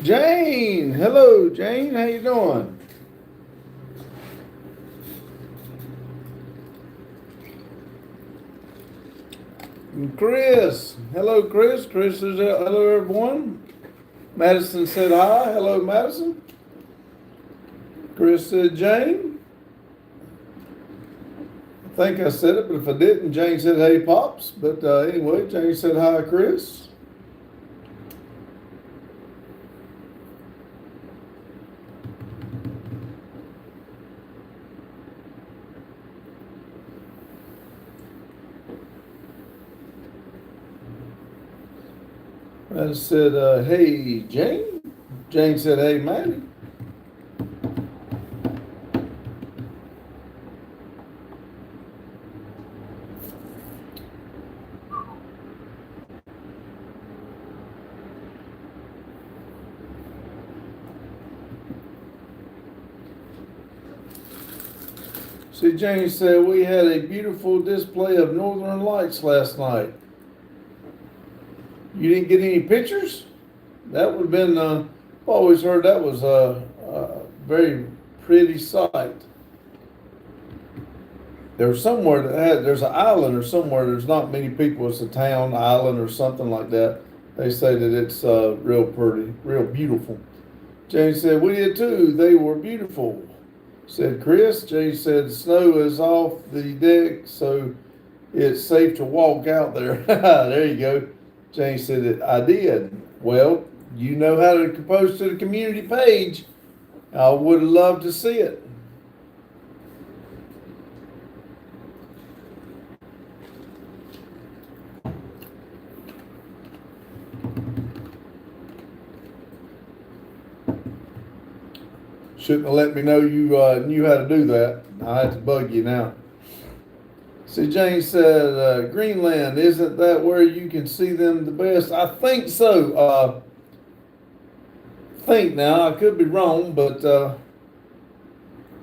Jane, hello, Jane. How you doing? And Chris, hello, Chris. Chris is hello, everyone. Madison said hi. Hello, Madison. Chris said Jane. I think I said it, but if I didn't, Jane said hey, pops. But anyway, Jane said hi, Chris. I said, hey, Jane. Jane said, hey, Maddie. See, Jane said, we had a beautiful display of northern lights last night. You didn't get any pictures? That would have been, I've always heard that was a very pretty sight. There's somewhere there's an island or somewhere, there's not many people, it's a town, island or something like that. They say that it's real pretty, real beautiful. Jane said, we did too, they were beautiful. Said Chris. Jane said, snow is off the deck, so it's safe to walk out there. There you go. Jane said, I did. Well, you know how to post to the community page. I would love to see it. Shouldn't have let me know you knew how to do that. I had to bug you now. See, Jane said, Greenland, isn't that where you can see them the best? I think so. Think now, I could be wrong, but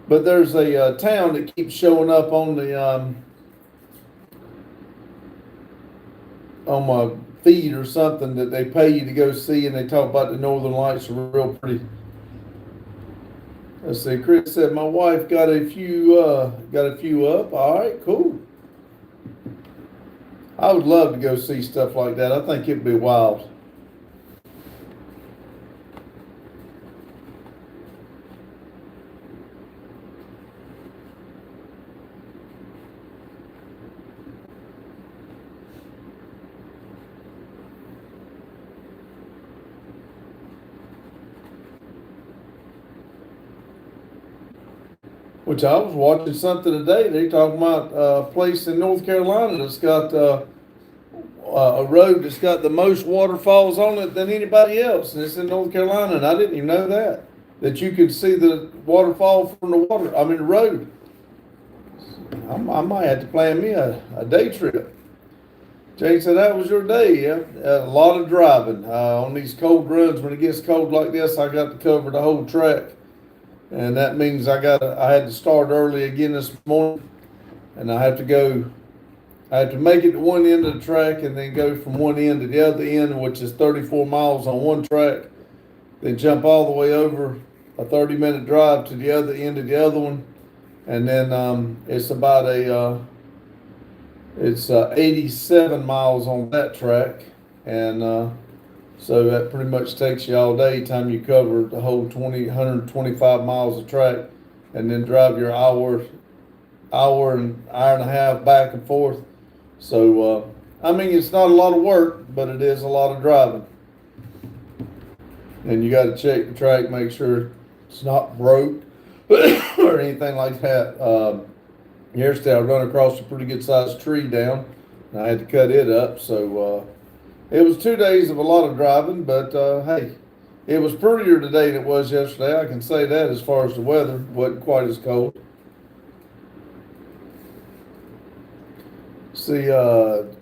there's a town that keeps showing up on my feed or something that they pay you to go see, and they talk about the northern lights are real pretty. Let's see. Chris said my wife got a few up. All right, cool. I would love to go see stuff like that. I think it'd be wild. Which I was watching something today. They talking about a place in North Carolina that's got a road that's got the most waterfalls on it than anybody else, and it's in North Carolina. And I didn't even know that you could see the waterfall from the water. I mean the road. I might have to plan me a day trip. Jane said that was your day. Yeah, a lot of driving on these cold runs. When it gets cold like this, I got to cover the whole track. And that means I had to start early again this morning, and I have to make it to one end of the track and then go from one end to the other end, which is 34 miles on one track, then jump all the way over a 30-minute drive to the other end of the other one, and then it's about it's 87 miles on that track, and so that pretty much takes you all day time you cover the whole 125 miles of track, and then drive your hour and hour and a half back and forth. So, I mean, it's not a lot of work, but it is a lot of driving. And you got to check the track, make sure it's not broke or anything like that. Yesterday I run across a pretty good sized tree down, and I had to cut it up. So, it was 2 days of a lot of driving, but hey, it was prettier today than it was yesterday. I can say that as far as the weather wasn't quite as cold. see,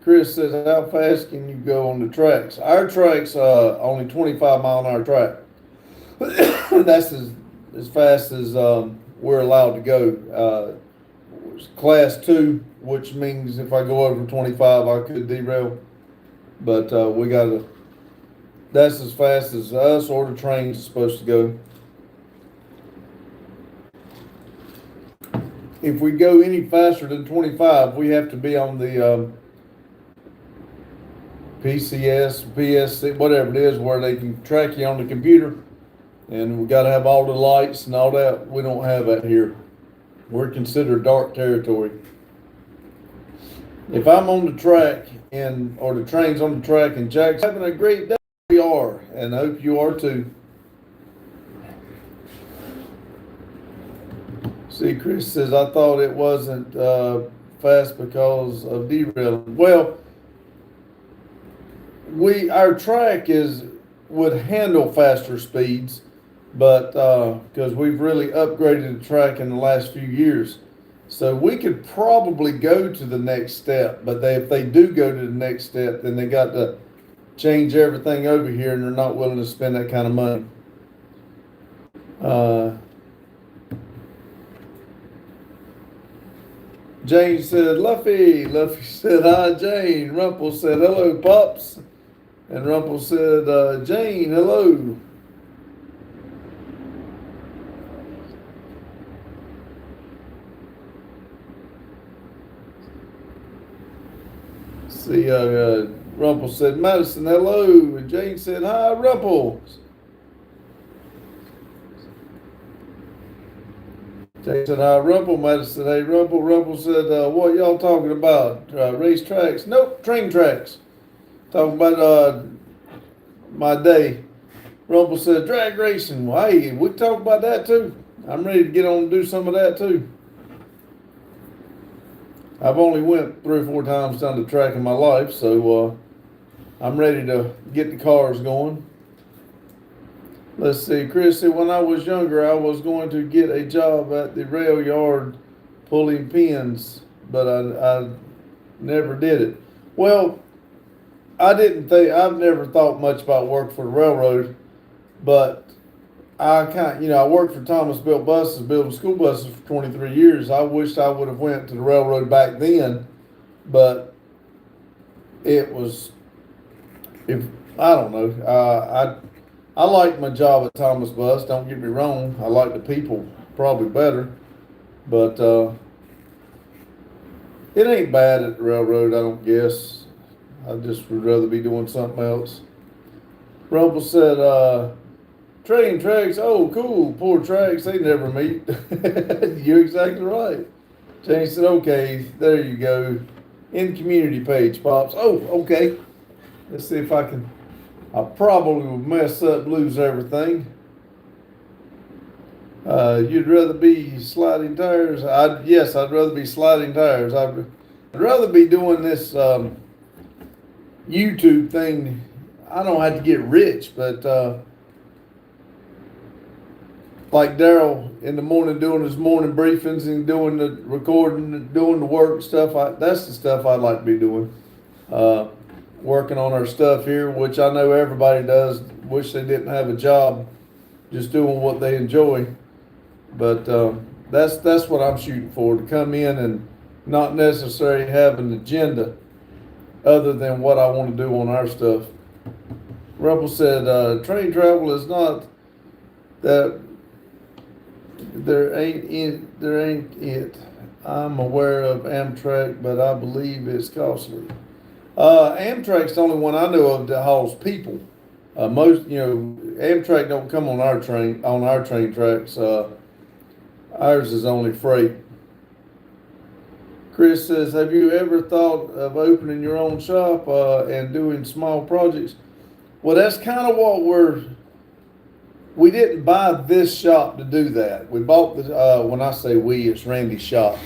Chris says, how fast can you go on the tracks? Our track's, only 25-mile-an-hour track. That's as fast as, we're allowed to go. Class 2, which means if I go over 25, I could derail. But, that's as fast as us or the train's supposed to go. If we go any faster than 25, we have to be on the PCS, PSC, whatever it is, where they can track you on the computer. And we got to have all the lights and all that. We don't have that here. We're considered dark territory. If I'm on the track or the train's on the track and Jack's having a great day, we are, and I hope you are too. See, Chris says, I thought it wasn't fast because of derailing. Well, our track would handle faster speeds, but because we've really upgraded the track in the last few years. So we could probably go to the next step, but if they do go to the next step, then they got to change everything over here, and they're not willing to spend that kind of money. Jane said, Luffy. Luffy said, hi, Jane. Rumple said, hello, Pops. And Rumple said, Jane, hello. See, Rumple said, Madison, hello. And Jane said, hi, Rumple. Jane said, hi, Rumple. Madison said, hey, Rumple. Rumple said, what y'all talking about? Race tracks? Nope, train tracks. Talking about my day. Rumple said, drag racing. Well, hey, we talk about that too. I'm ready to get on and do some of that too. I've only went 3 or 4 times down the track in my life, so I'm ready to get the cars going. Let's see, Chris said, when I was younger, I was going to get a job at the rail yard pulling pins, but I never did it. Well, I've never thought much about work for the railroad, but I worked for Thomas Built Buses, building school buses for 23 years. I wished I would have went to the railroad back then, but I don't know. I like my job at Thomas Bus. Don't get me wrong. I like the people probably better, but it ain't bad at the railroad, I don't guess. I just would rather be doing something else. Rumble said, train tracks, oh cool, poor tracks, they never meet. You're exactly right. Jane said, okay, there you go. In community page, Pops. Oh, okay. Let's see if I probably will mess up, lose everything. You'd rather be sliding tires? Yes, I'd rather be sliding tires. I'd rather be doing this YouTube thing. I don't have to get rich, but like Daryl in the morning doing his morning briefings and doing the recording, doing the work stuff. That's the stuff I'd like to be doing. Working on our stuff here, which I know everybody does. Wish they didn't have a job, just doing what they enjoy. But that's what I'm shooting for, to come in and not necessarily have an agenda other than what I want to do on our stuff. Rumple said, train travel is not that. There ain't it. I'm aware of Amtrak, but I believe it's costly. Amtrak's the only one I know of that hauls people. Amtrak don't come on our train tracks. Ours is only freight. Chris says, have you ever thought of opening your own shop and doing small projects? Well, that's kind of what we didn't buy this shop to do that. We bought when I say we, it's Randy's shop.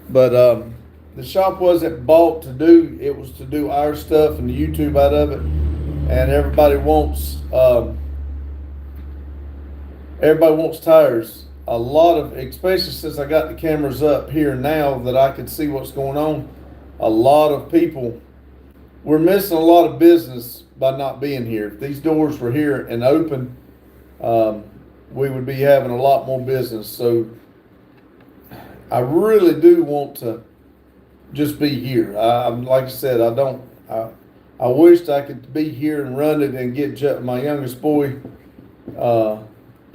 But the shop wasn't bought to do, it was to do our stuff and the YouTube out of it. And everybody wants tires. Especially since I got the cameras up here now that I can see what's going on. a lot of people, we're missing a lot of business by not being here. If these doors were here and open, we would be having a lot more business. So I really do want to just be here. I'm like I said, I wished I could be here and run it and get my youngest boy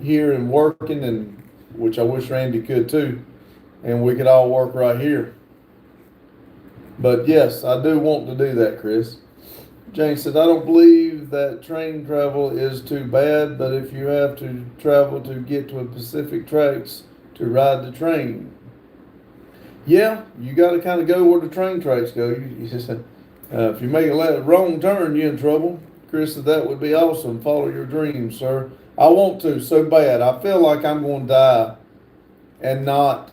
here and working, and which I wish Randy could too, and we could all work right here. But yes, I do want to do that, Chris. Jane said, I don't believe that train travel is too bad, but if you have to travel to get to a Pacific tracks to ride the train, yeah, you got to kind of go where the train tracks go. If you make a wrong turn, you're in trouble. Chris said, that would be awesome. Follow your dreams, sir. I want to so bad. I feel like I'm going to die and not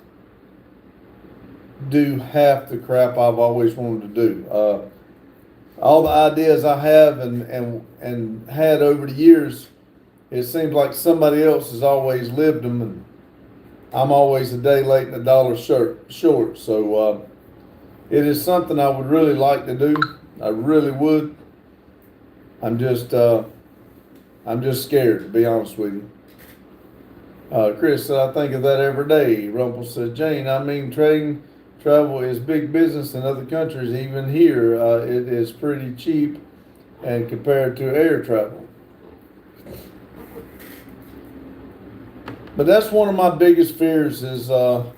do half the crap I've always wanted to do. All the ideas I have and had over the years, it seems like somebody else has always lived them, and I'm always a day late and a dollar short. So it is something I would really like to do. I really would. I'm just scared, to be honest with you. Chris said, I think of that every day. Rumpel said, Jane, I mean, travel is big business in other countries. Even here, it is pretty cheap and compared to air travel. But that's one of my biggest fears is I'm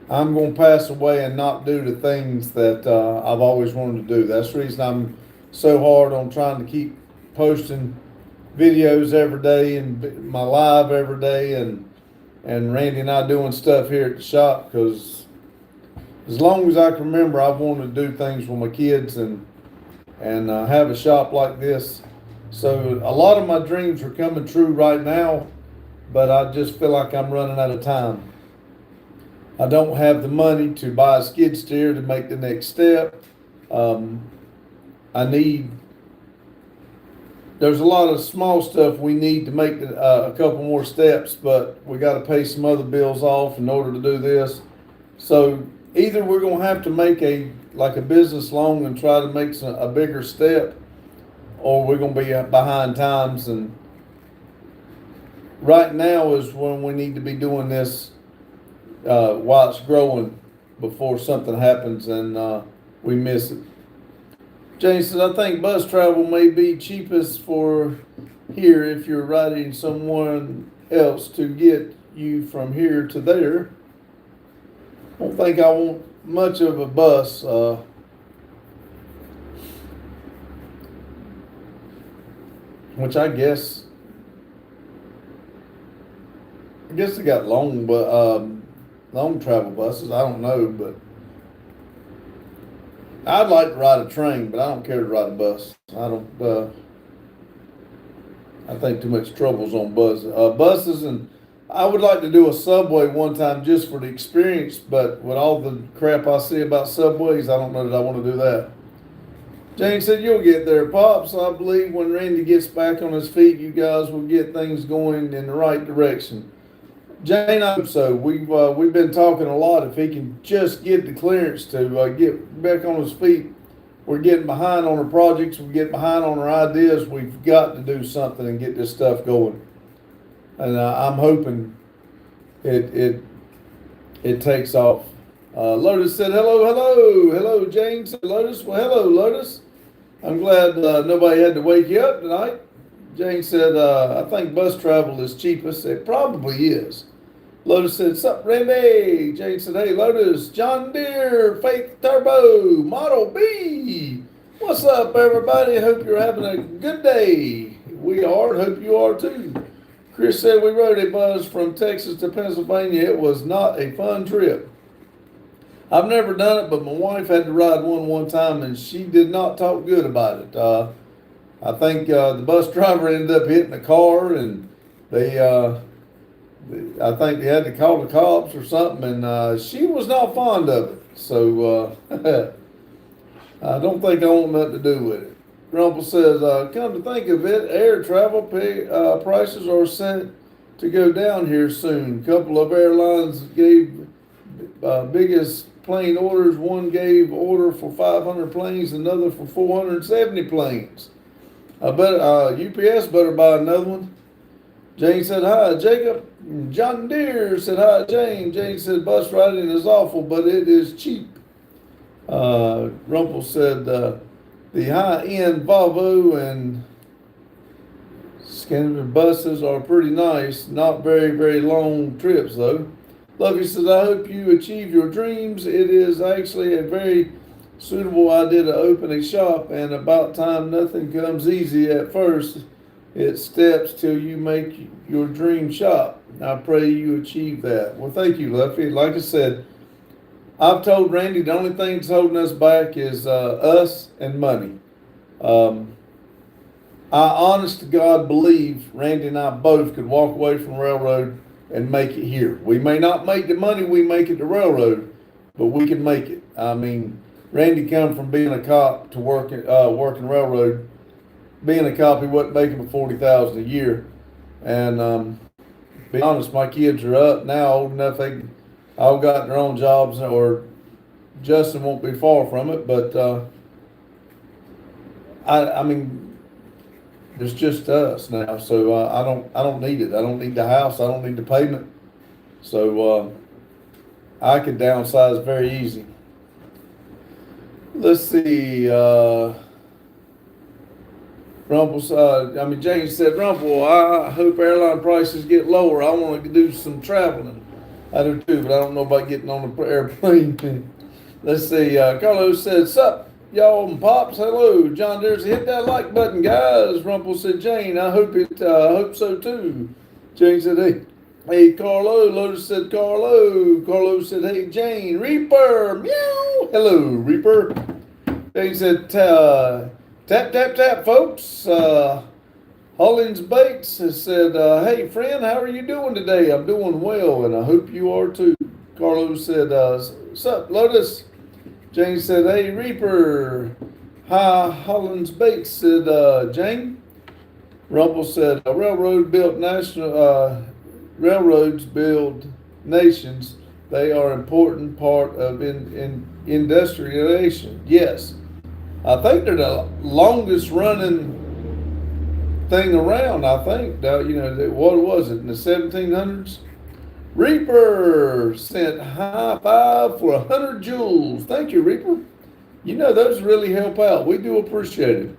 going to pass away and not do the things that I've always wanted to do. That's the reason I'm so hard on trying to keep posting videos every day and my live every day, and Randy and I doing stuff here at the shop, because as long as I can remember, I've wanted to do things for my kids and have a shop like this. So a lot of my dreams are coming true right now, but I just feel like I'm running out of time. I don't have the money to buy a skid steer to make the next step. There's a lot of small stuff we need to make a couple more steps, but we got to pay some other bills off in order to do this. So either we're going to have to make a business loan and try to make a bigger step, or we're going to be behind times. And right now is when we need to be doing this while it's growing, before something happens and we miss it. Jane says, I think bus travel may be cheapest for here if you're riding someone else to get you from here to there. I don't think I want much of a bus. Which I guess they got long travel buses. I don't know, but I'd like to ride a train, but I don't care to ride a bus. I think too much trouble's on buses, and I would like to do a subway one time just for the experience, but with all the crap I see about subways, I don't know that I want to do that. Jane said, you'll get there, Pops. I believe when Randy gets back on his feet, you guys will get things going in the right direction. Jane, I hope so. We've been talking a lot. If he can just get the clearance to get back on his feet, we're getting behind on our projects. We're getting behind on our ideas. We've got to do something and get this stuff going. And I'm hoping it takes off. Lotus said, hello, Jane said, Lotus. Well, hello, Lotus. I'm glad nobody had to wake you up tonight. Jane said, I think bus travel is cheapest. It probably is. Lotus said, sup, Randy? Jane said, hey, Lotus, John Deere, Faith Turbo, Model B. What's up, everybody? Hope you're having a good day. We are, and hope you are too. Chris said, we rode a bus from Texas to Pennsylvania. It was not a fun trip. I've never done it, but my wife had to ride one time, and she did not talk good about it. I think the bus driver ended up hitting a car, and I think they had to call the cops or something, and she was not fond of it. So I don't think I want nothing to do with it. Rumpel says, come to think of it, air travel prices are set to go down here soon. A couple of airlines gave biggest plane orders. One gave order for 500 planes, another for 470 planes. I bet UPS better buy another one. Jane said, hi, Jacob. John Deere said, hi, Jane. Jane said, bus riding is awful, but it is cheap. Rumpel said, the high-end Volvo and Scandinavian buses are pretty nice. Not very, very long trips, though. Lovey says, I hope you achieve your dreams. It is actually a very suitable idea to open a shop, and about time. Nothing comes easy at first. It steps till you make your dream shop. I pray you achieve that. Well, thank you, Luffy. Like I said, I've told Randy the only thing that's holding us back is us and money. I honest to God believe Randy and I both could walk away from railroad and make it here. We may not make the money we make at the railroad, but we can make it. I mean, Randy come from being a cop to working railroad. Being a cop, he wasn't making but $40,000 a year. And to be honest, my kids are up now, old enough they all got their own jobs, or Justin won't be far from it. But I mean, it's just us now, so I don't need it. I don't need the house. I don't need the payment. So I could downsize very easy. Let's see. James said, Rumpel, I hope airline prices get lower. I want to do some traveling. I do too, but I don't know about getting on the airplane. Let's see. Carlos said, sup, y'all and pops, hello. John Deere said, hit that like button, guys. Rumpel said, Jane, I hope so too. Jane said, hey, Carlo. Lotus said, Carlo. Carlo said, hey, Jane. Reaper, meow. Hello, Reaper. Jane said, tap, tap, tap, folks. Hollins Bates has said, hey, friend, how are you doing today? I'm doing well, and I hope you are too. Carlos said, sup, Lotus? Jane said, hey, Reaper. Hi, Hollins Bates said, Jane. Rumpel said, railroads build nations. They are an important part of industrialization. Yes. I think they're the longest running thing around, I think. What was it, in the 1700s? Reaper sent high five for 100 joules. Thank you, Reaper. Those really help out. We do appreciate it.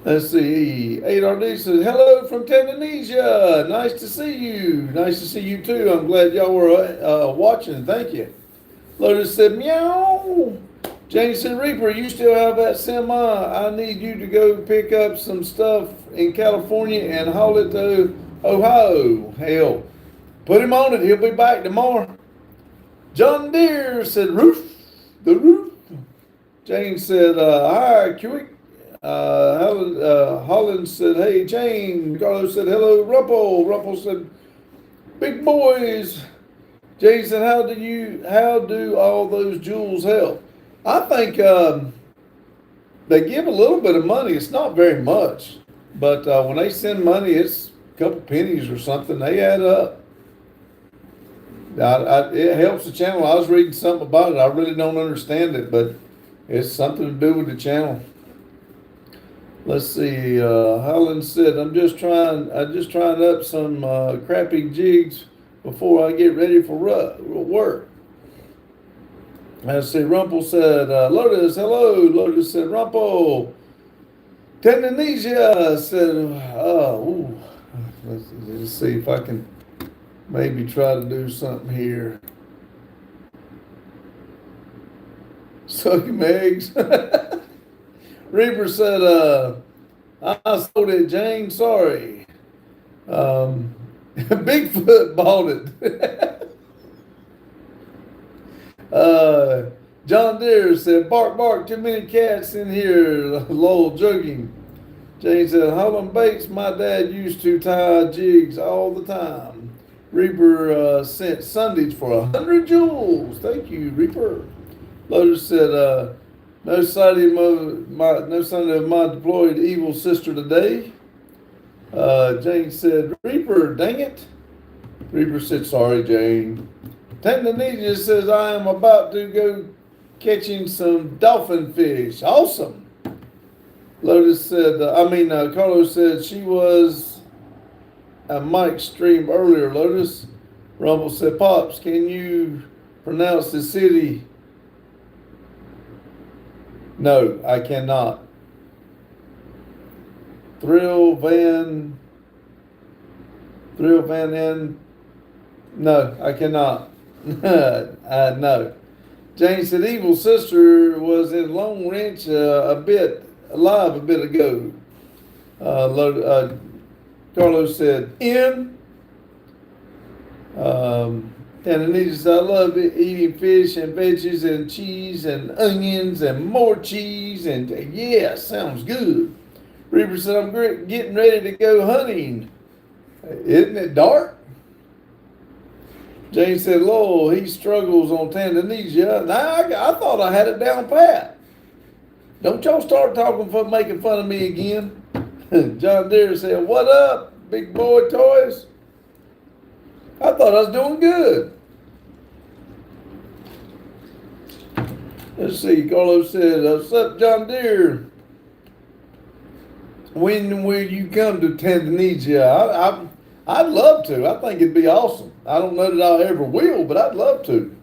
Let's see. 8RD says, hello from Tanzania. Nice to see you. Nice to see you too. I'm glad y'all were watching. Thank you. Lotus said, meow. Jane said, Reaper, you still have that semi. I need you to go pick up some stuff in California and haul it to Ohio. Hell, put him on it. He'll be back tomorrow. John Deere said, the roof. Jane said, hi, quick. Holland said, hey, Jane. Carlos said, hello, Rumpel. Rumpel said, big boys. Jane said, how do all those jewels help? I think they give a little bit of money. It's not very much, but when they send money, it's a couple pennies or something. They add up. It helps the channel. I was reading something about it. I really don't understand it, but it's something to do with the channel. Let's see. Holland said, I'm just trying up some crappy jigs before I get ready for work. Let's see, Rumpel said, Lotus, hello. Lotus said, Rumpel. Tanzania said, let's see if I can maybe try to do something here. Suck him eggs. Reaper said, I sold it, Jane, sorry. Bigfoot bought it. John Deere said, bark, bark, too many cats in here, lol, joking. Jane said, Holland Bates, my dad used to tie jigs all the time. Reaper sent Sundays for 100 joules. Thank you, Reaper. Lotus said, no sighting of my deployed evil sister today. Jane said, Reaper, dang it. Reaper said, sorry, Jane. Tanzania says, I am about to go catching some dolphin fish. Awesome. Lotus said, Carlos said she was at Mike's stream earlier. Lotus. Rumble said, Pops, can you pronounce the city? No, I cannot. Thrill Van N. No, I cannot. No. Jane said, Evil Sister was in Long Ranch alive a bit ago. Carlos said, N. And Anita said, I love eating fish and veggies and cheese and onions and more cheese. And yeah, sounds good. Reaper said, I'm getting ready to go hunting. Isn't it dark? Jane said, Lowell, he struggles on Tanzania. Now, I thought I had it down pat. Don't y'all start making fun of me again. John Deere said, what up, big boy toys? I thought I was doing good. Let's see, Carlos said, what's up, John Deere? When will you come to Tanzania? I'd love to. I think it'd be awesome. I don't know that I ever will, but I'd love to.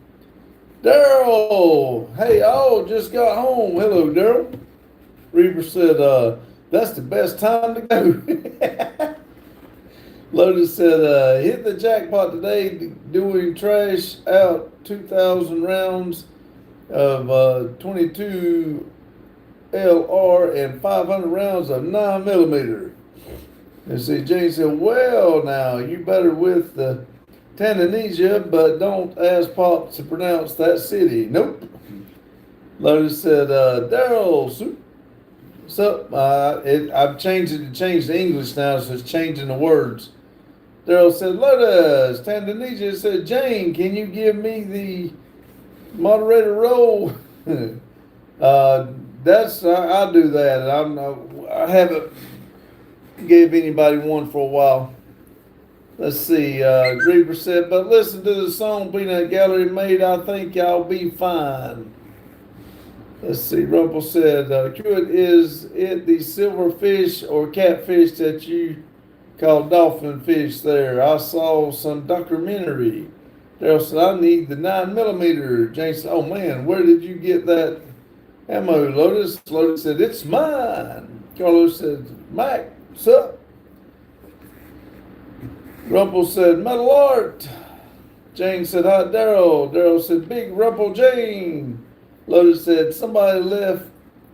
Daryl, hey, I just got home. Hello, Daryl. Reaver said, that's the best time to go. Lotus said, hit the jackpot today doing trash out 2,000 rounds of 22 LR and 500 rounds of 9mm. And see, Jane said, well, now, you better with the Tanzania, but don't ask Pop to pronounce that city. Nope. Lotus said, Daryl, so I've changed it to change the English now, so it's changing the words. Daryl said, Lotus, Tanzania said, Jane, can you give me the moderator role? I'll do that. I haven't gave anybody one for a while. Let's see. Griever said, but listen to the song Peanut Gallery made. I think I'll be fine. Let's see. Rumple said, is it the silverfish or catfish that you call dolphin fish there? I saw some documentary. Daryl said, I need the 9mm. Jane said, oh man, where did you get that ammo, Lotus? Lotus said, it's mine. Carlos said, Mac, what's up? Rumple said, Metal Art. Jane said, hi, Daryl. Daryl said, Big Rumple Jane. Lotus said, somebody left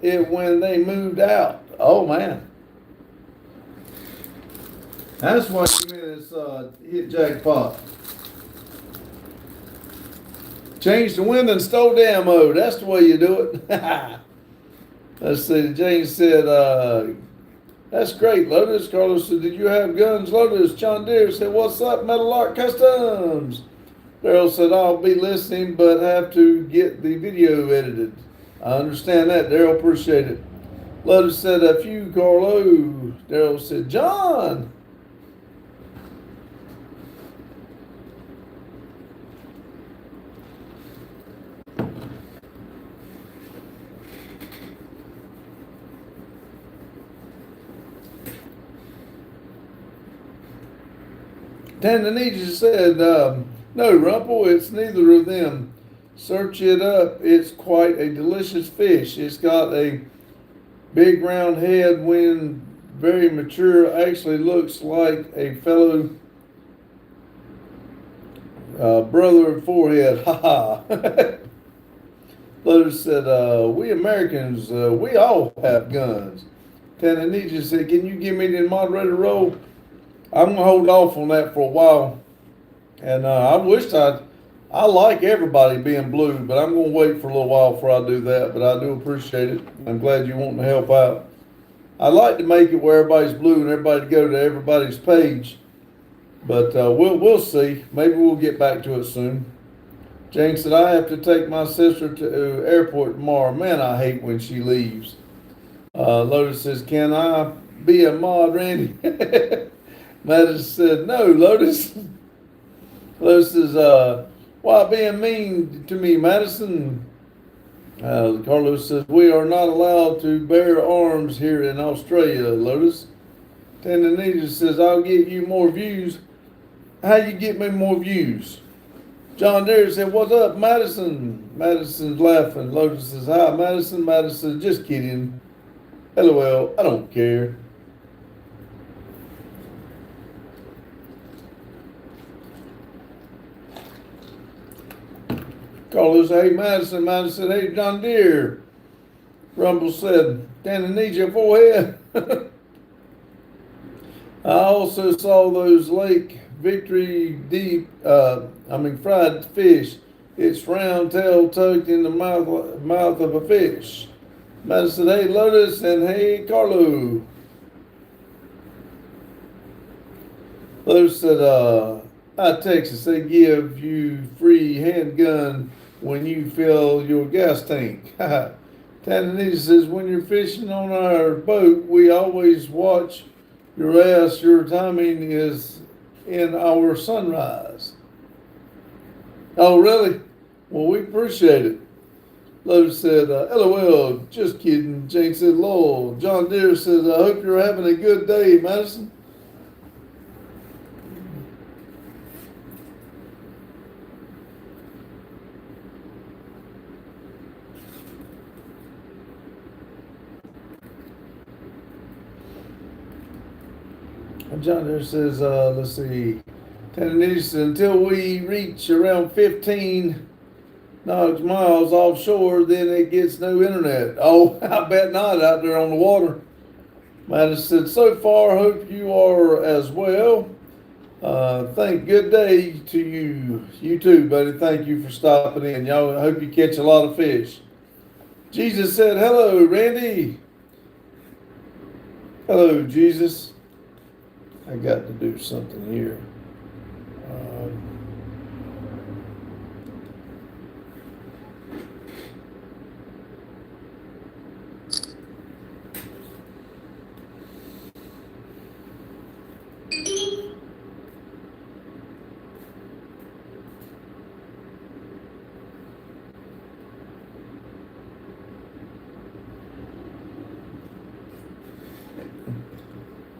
it when they moved out. Oh, man. That's why you minutes hit jackpot. Change the wind and stole the ammo. That's the way you do it. Let's see. Jane said, that's great, Lotus. Carlos said, did you have guns, Lotus? John Deere said, what's up, Metal Art Customs? Daryl said, I'll be listening, but have to get the video edited. I understand that, Daryl. Appreciate it. Lotus said, a few, Carlo. Daryl said, John. Tanzania said, no, Rumple, it's neither of them. Search it up. It's quite a delicious fish. It's got a big round head when very mature. Actually looks like a fellow brother forehead. Ha ha. Lotus said, we Americans, we all have guns. Tanzania said, can you give me the moderator role? I'm going to hold off on that for a while. And I like everybody being blue, but I'm going to wait for a little while before I do that. But I do appreciate it. I'm glad you want to help out. I'd like to make it where everybody's blue and everybody go to everybody's page. But we'll see. Maybe we'll get back to it soon. Jane said, I have to take my sister to airport tomorrow. Man, I hate when she leaves. Lotus says, can I be a mod, Randy? Madison said, no, Lotus. Lotus says, Why being mean to me, Madison? Carlos says, we are not allowed to bear arms here in Australia, Lotus. Tandanita says, I'll get you more views. How you get me more views? John Deere said, what's up, Madison? Madison's laughing. Lotus says, hi, Madison. Madison says, just kidding. LOL, I don't care. Carlos said, hey, Madison. Madison said, hey, John Deere. Rumble said, Danny needs your forehead. I also saw those Lake Victory deep, fried fish. It's round tail tucked in the mouth of a fish. Madison said, hey, Lotus, and hey, Carlo. Lotus said, hi, Texas, they give you free handgun when you fill your gas tank. Tandanita says, when you're fishing on our boat, we always watch your ass. Your timing is in our sunrise. Oh, really? Well, we appreciate it. Lotus said, LOL, just kidding. Jane said, lol. John Deere says, I hope you're having a good day, Madison. John Deere says, let's see. Tandanita, until we reach around 15 nautical miles offshore, then it gets no internet. Oh, I bet not out there on the water. Madison said, so far, hope you are as well. Good day to you. You too, buddy. Thank you for stopping in. Y'all, I hope you catch a lot of fish. Jesus said, hello, Randy. Hello, Jesus. I got to do something here.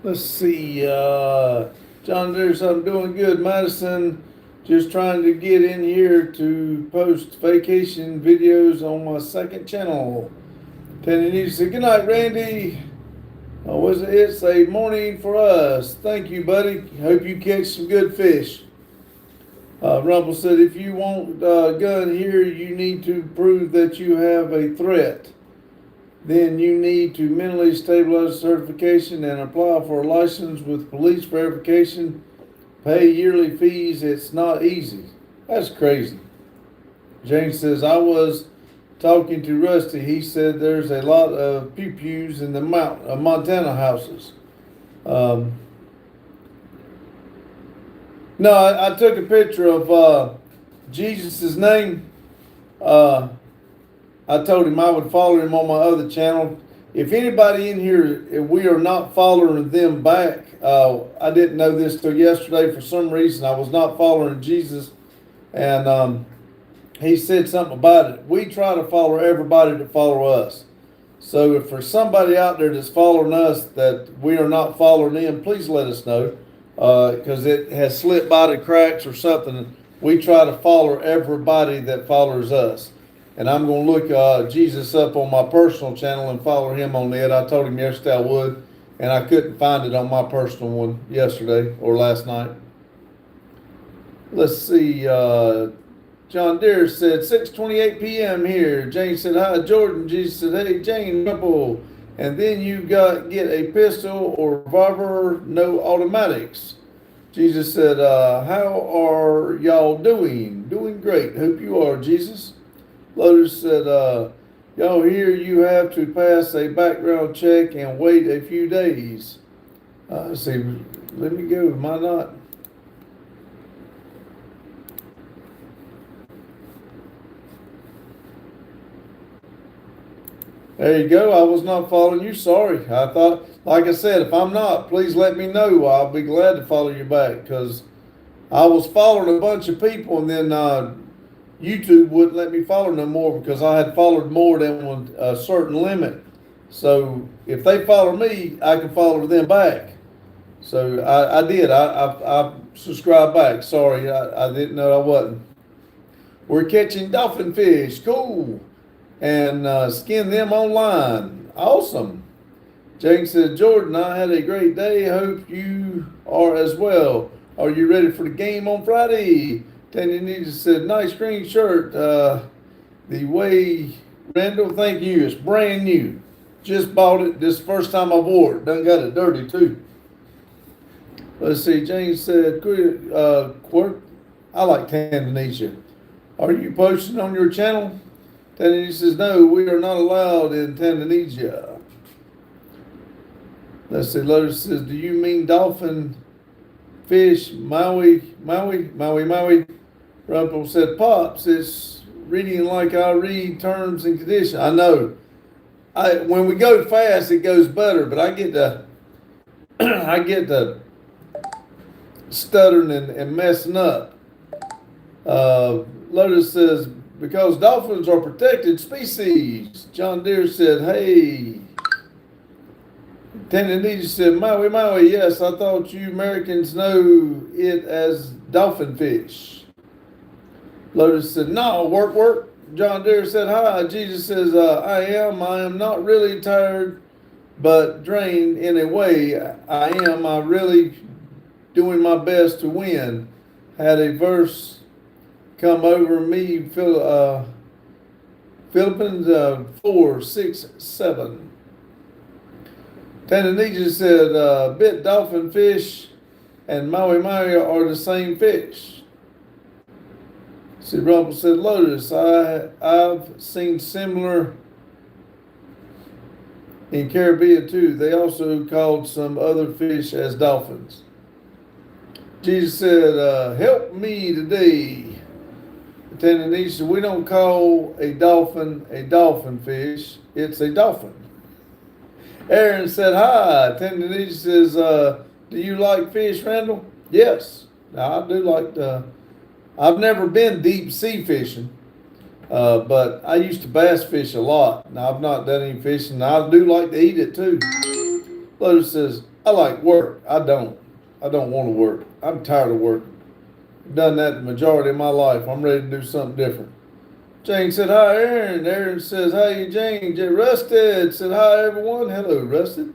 Let's see, John Deere, I'm doing good. Madison, just trying to get in here to post vacation videos on my second channel. Tandanita said, good night, Randy. It's a morning for us. Thank you, buddy. Hope you catch some good fish. Rumble said, if you want a gun here, you need to prove that you have a threat. Then you need to mentally stabilize certification and apply for a license with police verification. Pay yearly fees. It's not easy. That's crazy. James says, I was talking to Rusty. He said there's a lot of pew-pews in the Montana houses. No, I took a picture of Jesus' name. I told him I would follow him on my other channel. If anybody in here, if we are not following them back, I didn't know this till yesterday. For some reason, I was not following Jesus. And he said something about it. We try to follow everybody to follow us. So if there's somebody out there that's following us that we are not following them, please let us know. Because it has slipped by the cracks or something. We try to follow everybody that follows us. And I'm going to look Jesus up on my personal channel and follow him on that. I told him yesterday I would, and I couldn't find it on my personal one yesterday or last night. Let's see. John Deere said 6:28 p.m. here. Jane said, hi, Jordan. Jesus said, hey, Jane, couple. And then you get a pistol or revolver, no automatics. Jesus said, how are y'all doing? Doing great. Hope you are, Jesus. Lotus said, y'all here you have to pass a background check and wait a few days. See, let me go. Am I not? There you go. I was not following you. Sorry. I thought, like I said, if I'm not, please let me know. I'll be glad to follow you back because I was following a bunch of people and then YouTube wouldn't let me follow no more because I had followed more than a certain limit. So if they follow me, I can follow them back. So I did. I subscribed back. Sorry, I didn't know I wasn't. We're catching dolphin fish. Cool. And skin them online. Awesome. Jane said, Jordan, I had a great day. Hope you are as well. Are you ready for the game on Friday? Tanya said, nice green shirt. The way, Randall, thank you. It's brand new. Just bought it. This first time I wore it. Done got it dirty too. Let's see. Jane said, I like Tanzania. Are you posting on your channel? Tanzania says, no, we are not allowed in Tanzania. Let's see. Lotus says, do you mean dolphin fish? Maui? Rumpel said, Pops, it's reading like I read terms and conditions. I know. When we go fast, it goes better, but I get to stuttering and messing up. Lotus says, because dolphins are protected species. John Deere said, hey. Tanzania said, Maui, yes, I thought you Americans know it as dolphin fish. Lotus said, no, work. John Deere said, hi. Jesus says, I am not really tired, but drained in a way. I really doing my best to win. Had a verse come over me, Philippians 4, 6, 7. Tanzania said, bit dolphin fish and Maui are the same fish. See, Rumble said, Lotus, I've seen similar in Caribbean too. They also called some other fish as dolphins. Jesus said, help me today. Tanzania said, we don't call a dolphin fish. It's a dolphin. Aaron said, hi. Tanzania says, do you like fish, Randall? Yes. Now, I do like I've never been deep sea fishing, but I used to bass fish a lot. Now, I've not done any fishing. I do like to eat it too. Lotus says, I like work. I don't want to work. I'm tired of working. I've done that the majority of my life. I'm ready to do something different. Jane said, hi, Aaron. Aaron says, hi, Jane. Rusted said, hi, everyone. Hello, Rusted.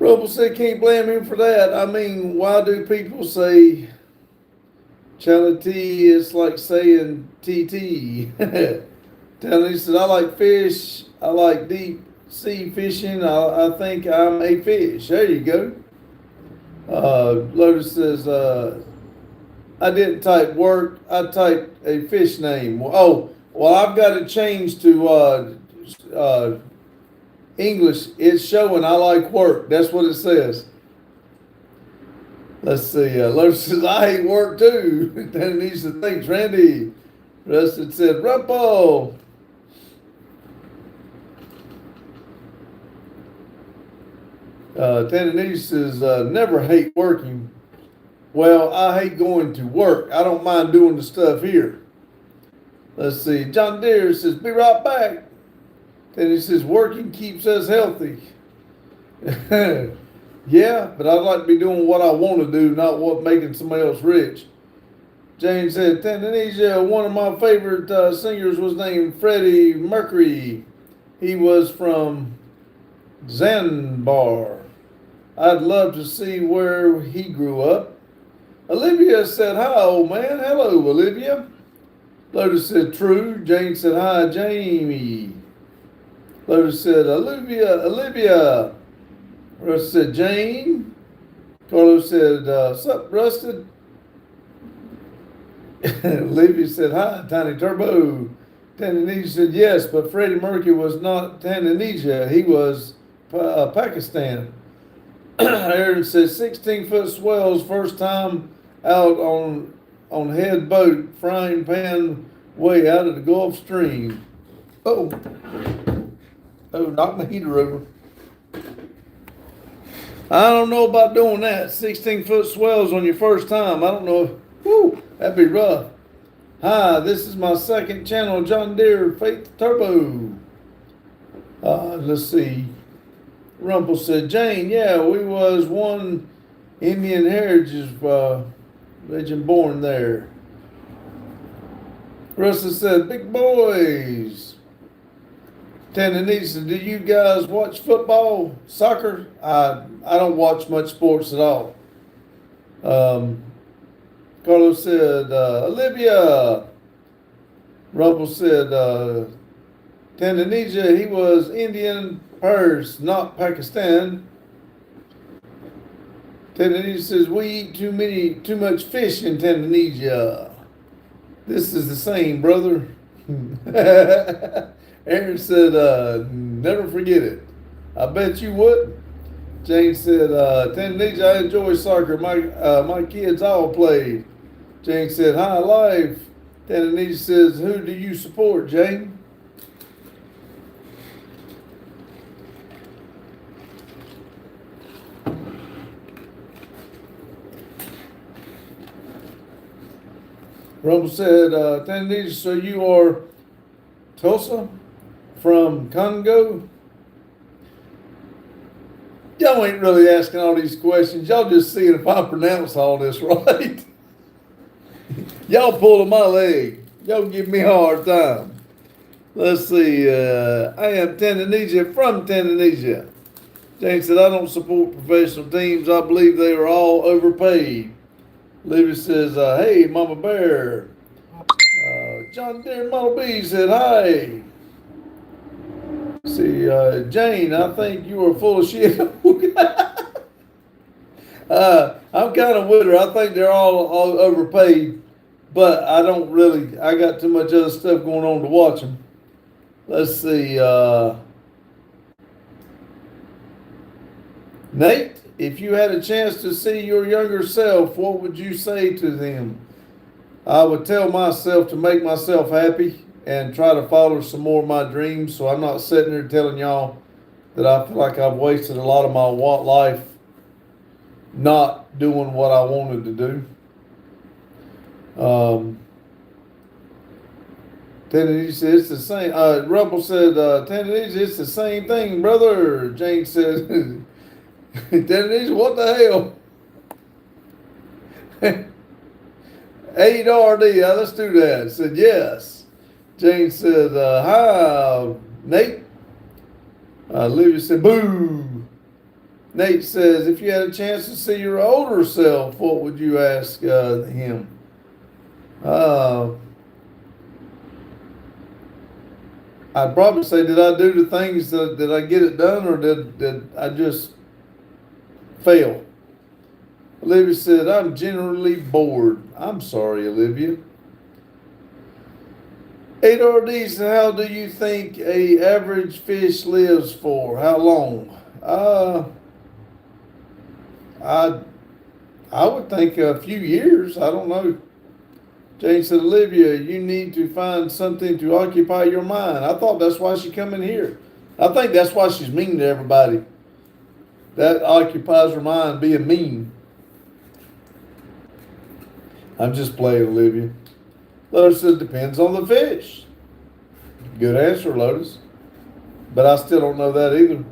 Roble said, can't blame him for that. I mean, why do people say Charity is like saying TT? Tony said, I like fish. I like deep sea fishing. I think I'm a fish. There you go. Lotus says, I didn't type work. I typed a fish name. Well, I've got to change to English. It's showing I like work. That's what it says. Let's see. Lotus says, I hate work too. Then he needs to think. Randy Rusted said, Rumpo. Tanzania says, never hate working. Well, I hate going to work. I don't mind doing the stuff here. Let's see. John Deere says, be right back. Then he says, working keeps us healthy. Yeah, but I'd like to be doing what I want to do, not what making somebody else rich. James said, Tanzania, one of my favorite singers was named Freddie Mercury. He was from Zanzibar. I'd love to see where he grew up. Olivia said, hi, old man. Hello, Olivia. Lotus said, true. Jane said, hi, Jamie. Lotus said, Olivia. Russ said, Jane. Carlos said, sup, Rusted? Olivia said, hi, Tiny Turbo. Tanzania said, yes, but Freddie Mercury was not Tanzania. He was Pakistan. Aaron says 16-foot swells, first time out on head boat, frying pan way out of the Gulf Stream. Oh, knocked my heater over. I don't know about doing that. 16-foot swells on your first time. I don't know. Whew, that'd be rough. Hi, this is my second channel, John Deere Faith Turbo. Let's see. Rumpel said, Jane, yeah, we was one Indian heritage legend born there. Russell said, big boys. Tandonese, do you guys watch football, soccer? I don't watch much sports at all. Carlos said, Olivia. Rumpel said, Tanzania, he was Indian Pers, not Pakistan. Tanzania says, we eat too much fish in Tanzania. This is the same, brother. Aaron said, never forget it. I bet you would. Jane said, Tanzania, I enjoy soccer. My kids all played. Jane said, hi, life. Tanzania says, who do you support, Jane? Rumble said, Tanzania, so you are Tulsa from Congo? Y'all ain't really asking all these questions. Y'all just seeing if I pronounce all this right. Y'all pulling my leg. Y'all give me a hard time. Let's see. I am Tanzania from Tanzania. James said, I don't support professional teams. I believe they are all overpaid. Libby says, hey, Mama Bear. John Deere Model B said, hi. See, Jane, I think you are full of shit. I'm kind of with her. I think they're all overpaid, but I don't really, I got too much other stuff going on to watch them. Let's see. Nate, if you had a chance to see your younger self, what would you say to them? I would tell myself to make myself happy and try to follow some more of my dreams, so I'm not sitting there telling y'all that I feel like I've wasted a lot of my life not doing what I wanted to do. Tennessee said it's the same. Rumble said, Tennessee, it's the same thing, brother. Jane said, Tennessee, what the hell? 8RD, let's do that. Said yes. Jane said, hi, Nate. Olivia said, boo. Nate says, if you had a chance to see your older self, what would you ask him? I'd probably say, did I do the things did I get it done, or did I just fail? Olivia said, I'm generally bored. I'm sorry, Olivia. 8RD said, how do you think a average fish lives for? How long? I would think a few years. I don't know. Jane said, Olivia, you need to find something to occupy your mind. I thought that's why she come in here. I think that's why she's mean to everybody. That occupies her mind, being mean. I'm just playing, Olivia. Lotus said, depends on the fish. Good answer, Lotus. But I still don't know that either.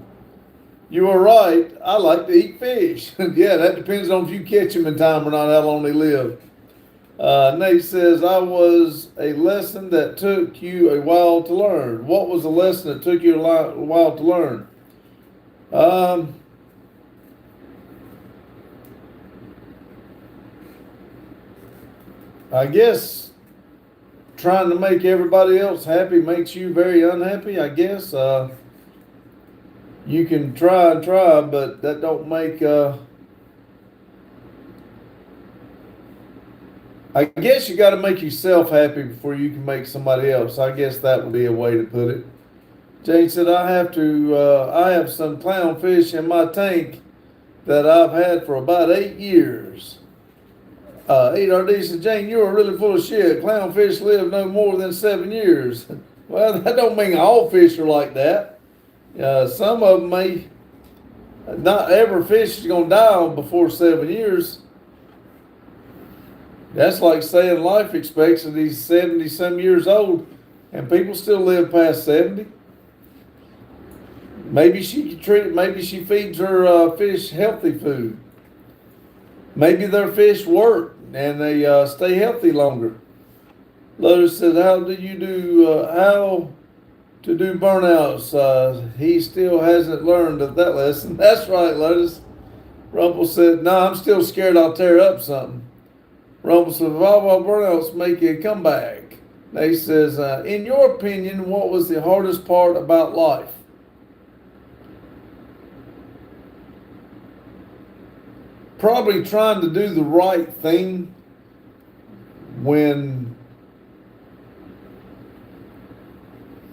You are right. I like to eat fish. Yeah, that depends on if you catch them in time or not, how long they live. Nate says, I was a lesson that took you a while to learn. What was the lesson that took you a while to learn? I guess trying to make everybody else happy makes you very unhappy, I guess. You can try and try, but that don't make, I guess you got to make yourself happy before you can make somebody else. I guess that would be a way to put it. Jane said, I have some clownfish in my tank that I've had for about 8 years. 8RD said, Jane, you are really full of shit. Clownfish live no more than 7 years. Well, that don't mean all fish are like that. Some of them may, not every fish is going to die before 7 years. That's like saying life expectancy is 70 some years old and people still live past 70. Maybe maybe she feeds her fish healthy food. Maybe their fish work and they stay healthy longer. Lotus said, how to do burnouts? He still hasn't learned that lesson. That's right, Lotus. Rumple said, no, I'm still scared I'll tear up something. Rumble said, Volvo burnouts make a comeback. He says, in your opinion, what was the hardest part about life? Probably trying to do the right thing when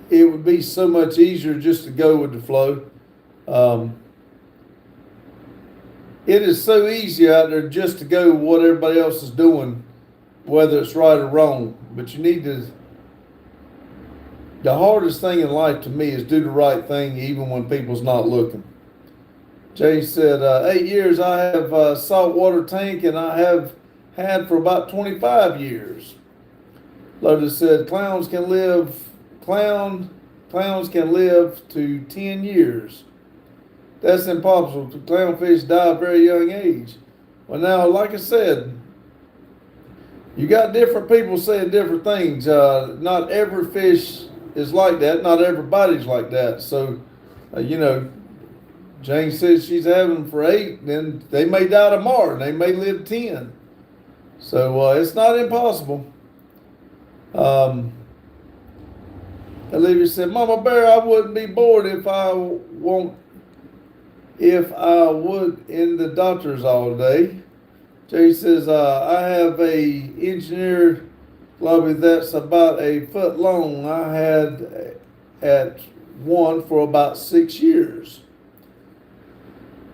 it would be so much easier just to go with the flow. It is so easy out there just to go with what everybody else is doing, whether it's right or wrong. But you need to, the hardest thing in life to me is do the right thing even when people's not looking. Jay said, 8 years I have a saltwater tank and I have had for about 25 years. Lotus said, clowns can live to 10 years. That's impossible. Clownfish die at a very young age. Well, now, like I said, you got different people saying different things. Not every fish is like that. Not everybody's like that. So, Jane says she's having them for 8, then they may die tomorrow, and they may live 10. So it's not impossible. Olivia said, Mama Bear, I wouldn't be bored if I would in the doctor's all day. Jay says, I have a engineer lobby that's about a foot long. I had at one for about 6 years.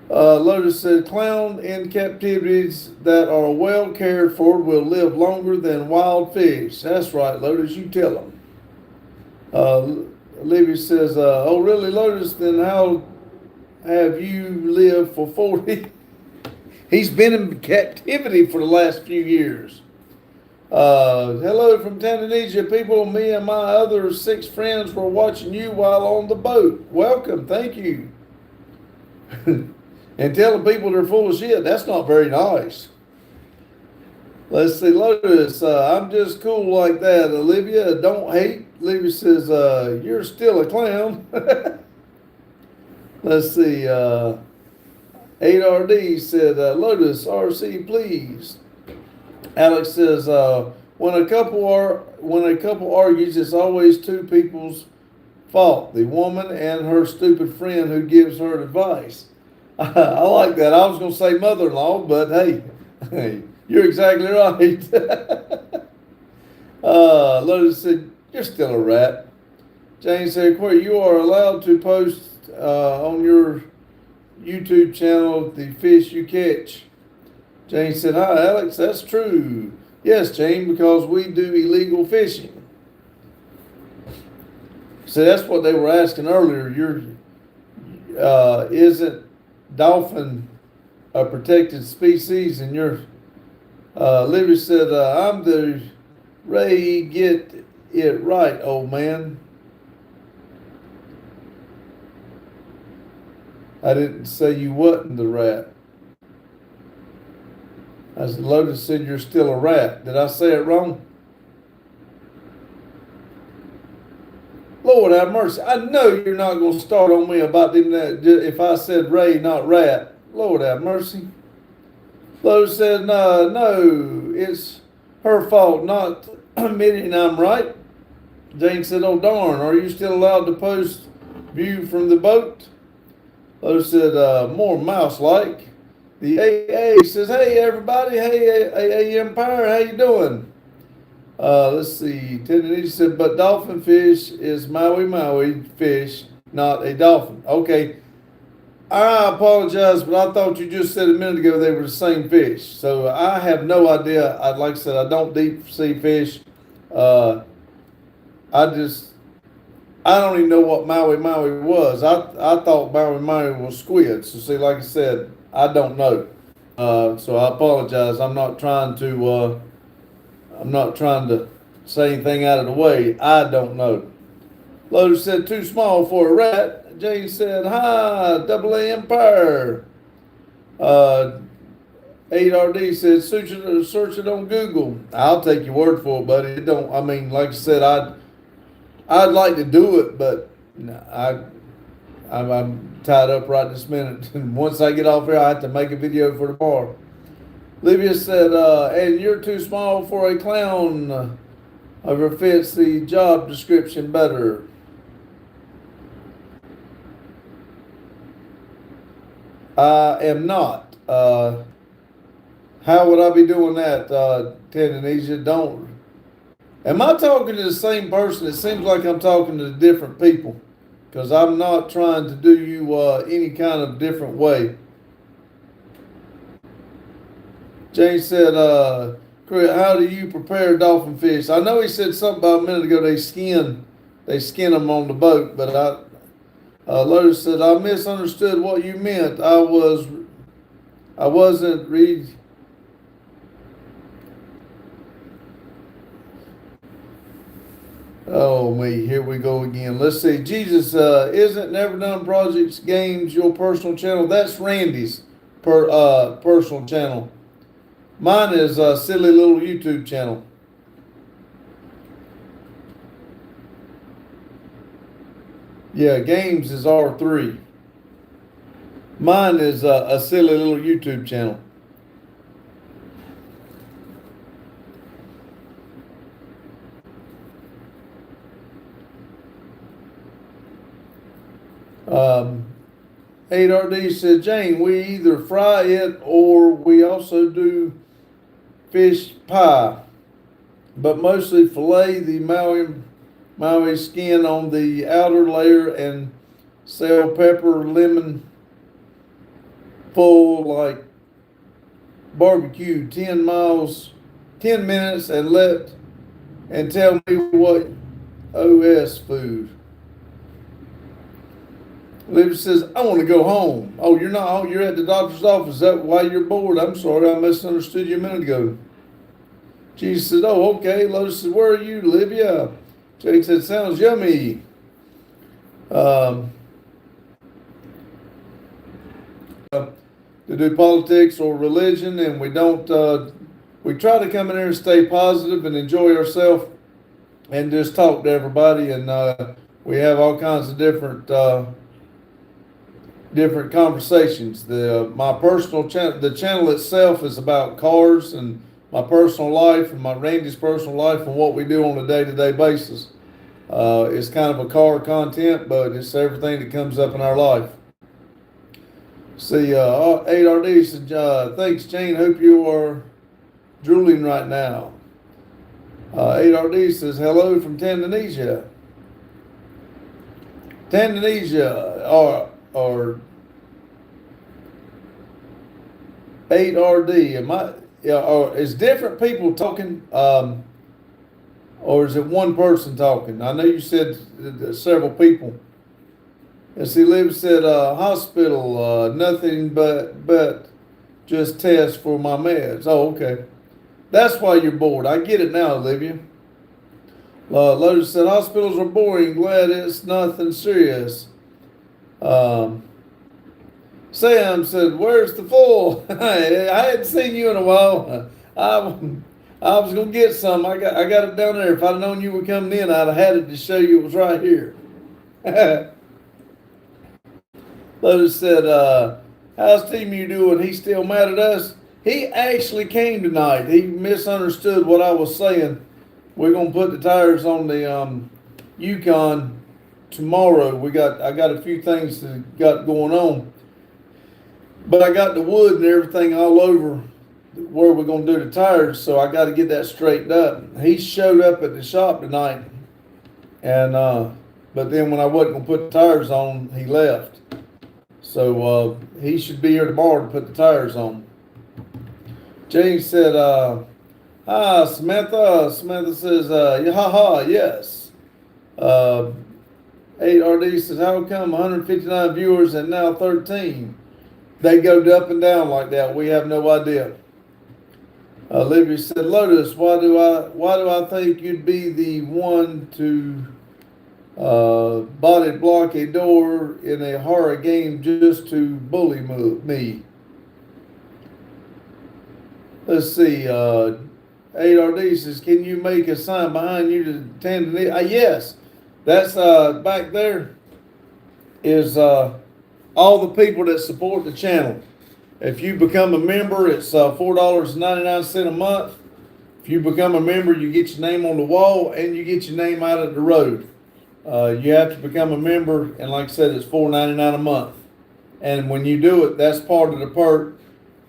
Lotus said, clown in captivities that are well cared for will live longer than wild fish. That's right, Lotus, you tell them. Olivia says, oh, really, Lotus? Then how have you lived for 40? He's been in captivity for the last few years. Hello from Tanzania, people. Me and my other 6 friends were watching you while on the boat. Welcome, thank you. And telling people they're full of shit, that's not very nice. Let's see, Lotus, I'm just cool like that. Olivia, don't hate. Olivia says, you're still a clown. Let's see, 8RD said, Lotus, RC, please. Alex says, when a couple argues, it's always 2 people's fault. The woman and her stupid friend who gives her advice. I like that. I was going to say mother-in-law, but hey, you're exactly right. Lotus said, you're still a rat. Jane said, Query, you are allowed to post on your YouTube channel the fish you catch. Jane said, hi, Alex, that's true. Yes, Jane, because we do illegal fishing. So that's what they were asking earlier. Isn't dolphin a protected species? And Libby said, I'm the Ray, get it right, old man. I didn't say you wasn't the rat. I said, Lotus said you're still a rat. Did I say it wrong? Lord have mercy. I know you're not going to start on me about them that if I said Ray, not rat. Lord have mercy. Lotus said, no, it's her fault, not admitting I'm right. Jane said, oh darn, are you still allowed to post view from the boat? Lotus said, more mouse-like. The AA says, hey everybody, hey AA Empire, how you doing? Let's see, Tennessee said, but dolphin fish is Maui fish, not a dolphin. Okay, I apologize, but I thought you just said a minute ago they were the same fish. So I have no idea. Like I said, I don't deep sea fish. I don't even know what Maui was. I thought Maui was squid. So see, like I said, I don't know. So I apologize. I'm not trying to I'm not trying to say anything out of the way. I don't know. Lotus said, too small for a rat. Jane said, hi, double A Empire. 8RD said, search it on Google. I'll take your word for it, buddy. It don't, I mean, like I said, I'd like to do it, but I'm tied up right this minute. And once I get off here, I have to make a video for tomorrow. Livia said, and you're too small for a clown. However, fits the job description better. I am not. How would I be doing that, Tanzania? Don't. Am I talking to the same person? It seems like I'm talking to different people, because I'm not trying to do you any kind of different way. James said, how do you prepare dolphin fish? I know he said something about a minute ago they skin them on the boat, but Lotus said, I misunderstood what you meant. I wasn't reading. Oh me, here we go again. Let's see. Jesus, isn't Never Done Projects Games your personal channel? That's Randy's personal channel. Mine is a silly little YouTube channel. Yeah, games is R3. Mine is a silly little YouTube channel. Um, 8RD said, Jane, we either fry it or we also do fish pie, but mostly fillet the Maui skin on the outer layer and sell pepper, lemon full like barbecue 10 minutes and tell me what OS food. Libby says, I want to go home. Oh, you're not home. You're at the doctor's office. Is that why you're bored? I'm sorry. I misunderstood you a minute ago. Jesus said, oh, okay. Lotus said, where are you, Libya? Jake said, sounds yummy. To do politics or religion, and we don't, we try to come in here and stay positive and enjoy ourselves and just talk to everybody. And we have all kinds of different conversations. My personal channel, the channel itself is about cars and my personal life and my Randy's personal life and what we do on a day-to-day basis. It's kind of a car content, but it's everything that comes up in our life. See, 8RD said, thanks, Jane. Hope you are drooling right now. 8RD says, hello from Tanzania. Or 8RD. Or is different people talking, or is it one person talking? I know you said several people. And see, Liv said, hospital, nothing but just tests for my meds. Oh, okay. That's why you're bored. I get it now, Olivia. Lotus said, hospitals are boring. Glad it's nothing serious. Sam said, where's the full? I hadn't seen you in a while. I was going to get some. I got it down there. If I'd known you were coming in, I'd have had it to show you it was right here. Lotus said, how's Timu doing? He's still mad at us? He actually came tonight. He misunderstood what I was saying. We're going to put the tires on the Yukon tomorrow. I got a few things that got going on. But I got the wood and everything all over where we're going to do the tires, so I got to get that straightened up. He showed up at the shop tonight, and but then when I wasn't going to put the tires on, he left. So he should be here tomorrow to put the tires on. James said, hi, Samantha. Samantha says, yes. 8RD says, how come 159 viewers and now 13? They go up and down like that. We have no idea. Olivia said, Lotus, why do I think you'd be the one to body block a door in a horror game just to bully me? Let's see. 8RD says, can you make a sign behind you to tend to yes. That's back there is all the people that support the channel. If you become a member, it's $4.99 a month. If you become a member, you get your name on the wall and you get your name out of the road. You have to become a member, and like I said, it's $4.99 a month. And when you do it, that's part of the perk.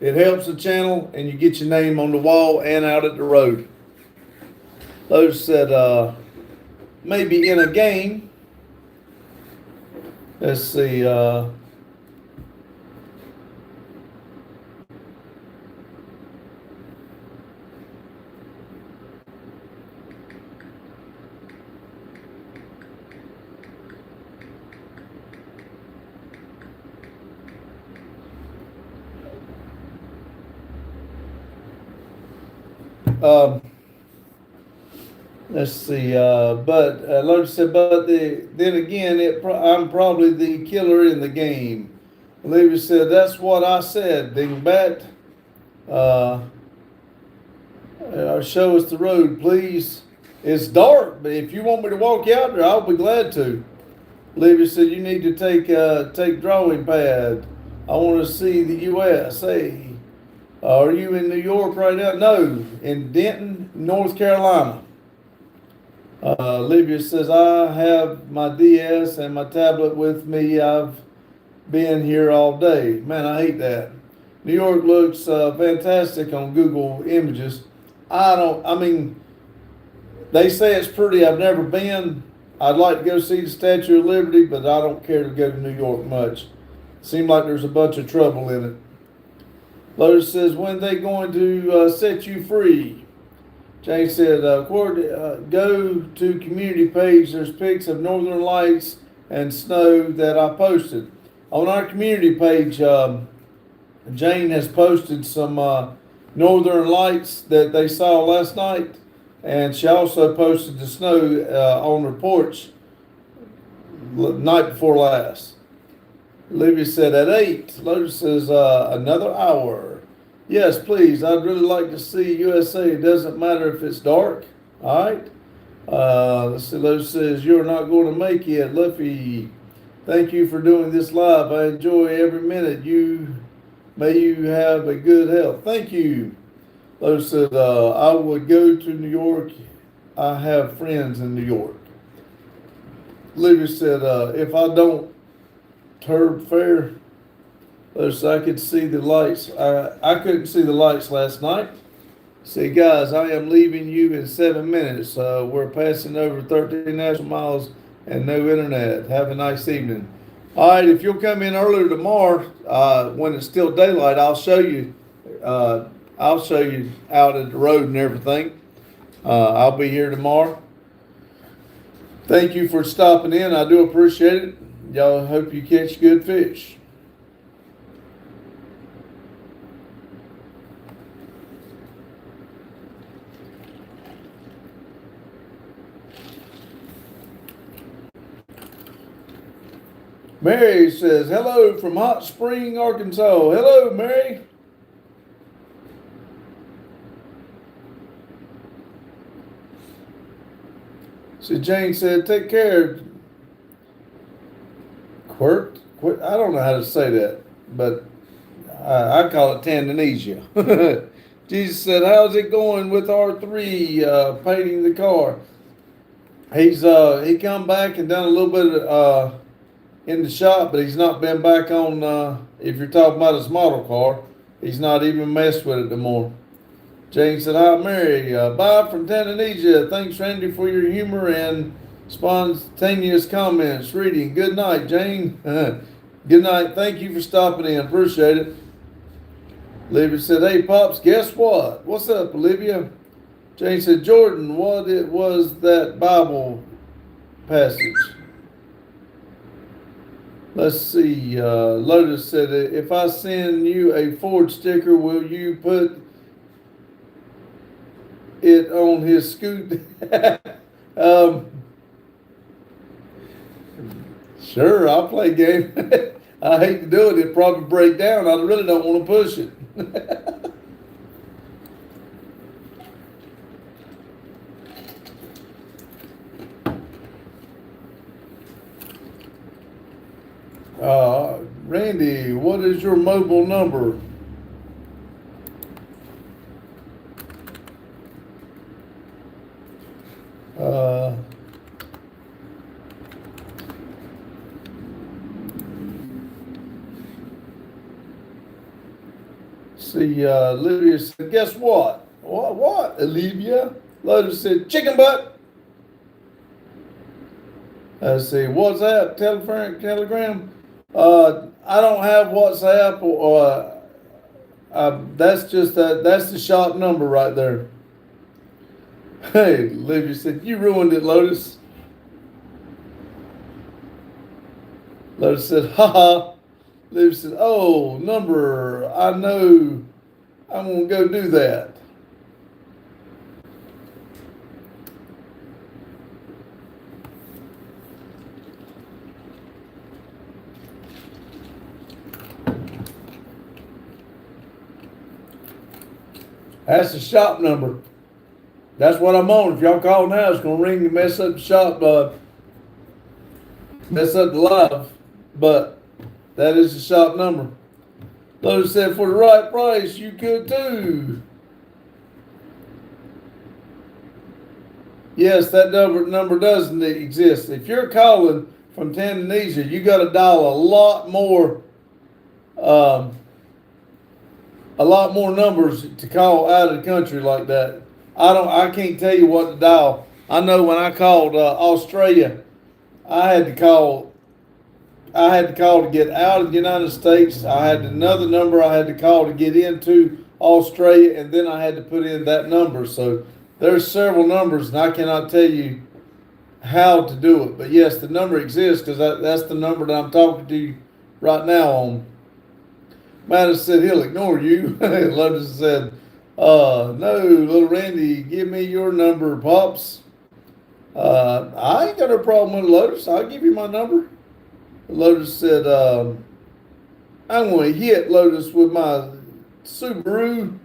It helps the channel, and you get your name on the wall and out at the road. Those said, maybe in a game. Let's see. Let's see, but Lotus said, but then again, I'm probably the killer in the game. Olivia said, that's what I said, Dingbat. Show us the road, please. It's dark, but if you want me to walk you out there, I'll be glad to. Olivia said, you need to take drawing pad. I want to see the USA. Are you in New York right now? No, in Denton, North Carolina. Olivia says, I have my DS and my tablet with me. I've been here all day. Man, I hate that. New York looks fantastic on Google Images. They say it's pretty. I've never been. I'd like to go see the Statue of Liberty, but I don't care to go to New York much. Seems like there's a bunch of trouble in it. Lotus says, when they going to set you free? Jane said, go to community page. There's pics of Northern Lights and snow that I posted. On our community page, Jane has posted some Northern Lights that they saw last night. And she also posted the snow on her porch night before last. Olivia said at 8. Lotus says another hour. Yes, please. I'd really like to see USA. It doesn't matter if it's dark. All right. Let's see. Lotus says you're not going to make it. Luffy, thank you for doing this live. I enjoy every minute. May you have a good health. Thank you. Lotus said I would go to New York. I have friends in New York. Olivia said if I don't turb fair. I could see the lights. I couldn't see the lights last night. See, guys, I am leaving you in 7 minutes. We're passing over 13 national miles and no internet. Have a nice evening. All right, if you'll come in earlier tomorrow, when it's still daylight, I'll show you. I'll show you out at the road and everything. I'll be here tomorrow. Thank you for stopping in. I do appreciate it. Y'all hope you catch good fish. Mary says, hello from Hot Spring, Arkansas. Hello, Mary. So Jane said, take care. Quirt? I don't know how to say that, but I call it Tandonesia. Jesus said, how's it going with R3 painting the car? He come back and done a little bit in the shop, but he's not been back on, if you're talking about his model car, he's not even messed with it no more. Jane said, hi, Mary. Bye from Tandonesia. Thanks, Randy, for your humor and spontaneous comments. Reading. Good night, Jane. Good night. Thank you for stopping in. Appreciate it. Olivia said, hey, Pops, guess what? What's up, Olivia? Jane said, Jordan, what it was that Bible passage? Let's see. Lotus said, if I send you a Ford sticker, will you put it on his scoot. um, sure, I'll play game. I hate to do it. It'd probably break down. I really don't want to push it. Randy, what is your mobile number? See, Olivia said, guess what? What, Olivia? Lotus said, chicken butt. Let's see, WhatsApp, Telegram. I don't have WhatsApp, or that's just that's the shop number right there. Hey, Olivia said, you ruined it, Lotus. Lotus said, haha. Olivia said, oh, number, I know, I'm going to go do that. That's the shop number. That's what I'm on. If y'all call now, it's going to ring and mess up the shop, mess up the live. But that is the shop number. Lotus said, for the right price, you could too. Yes, that number doesn't exist. If you're calling from Tanzania, you got to dial a lot more numbers to call out of the country like that. I can't tell you what to dial. I know when I called Australia, I had to call to get out of the United States. I had another number I had to call to get into Australia, and then I had to put in that number. So there's several numbers, and I cannot tell you how to do it. But yes, the number exists because that's the number that I'm talking to you right now on. Mattis said he'll ignore you. Lotus said, no, little Randy, give me your number, Pops. I ain't got no problem with Lotus. I'll give you my number. Lotus said, I'm going to hit Lotus with my Subaru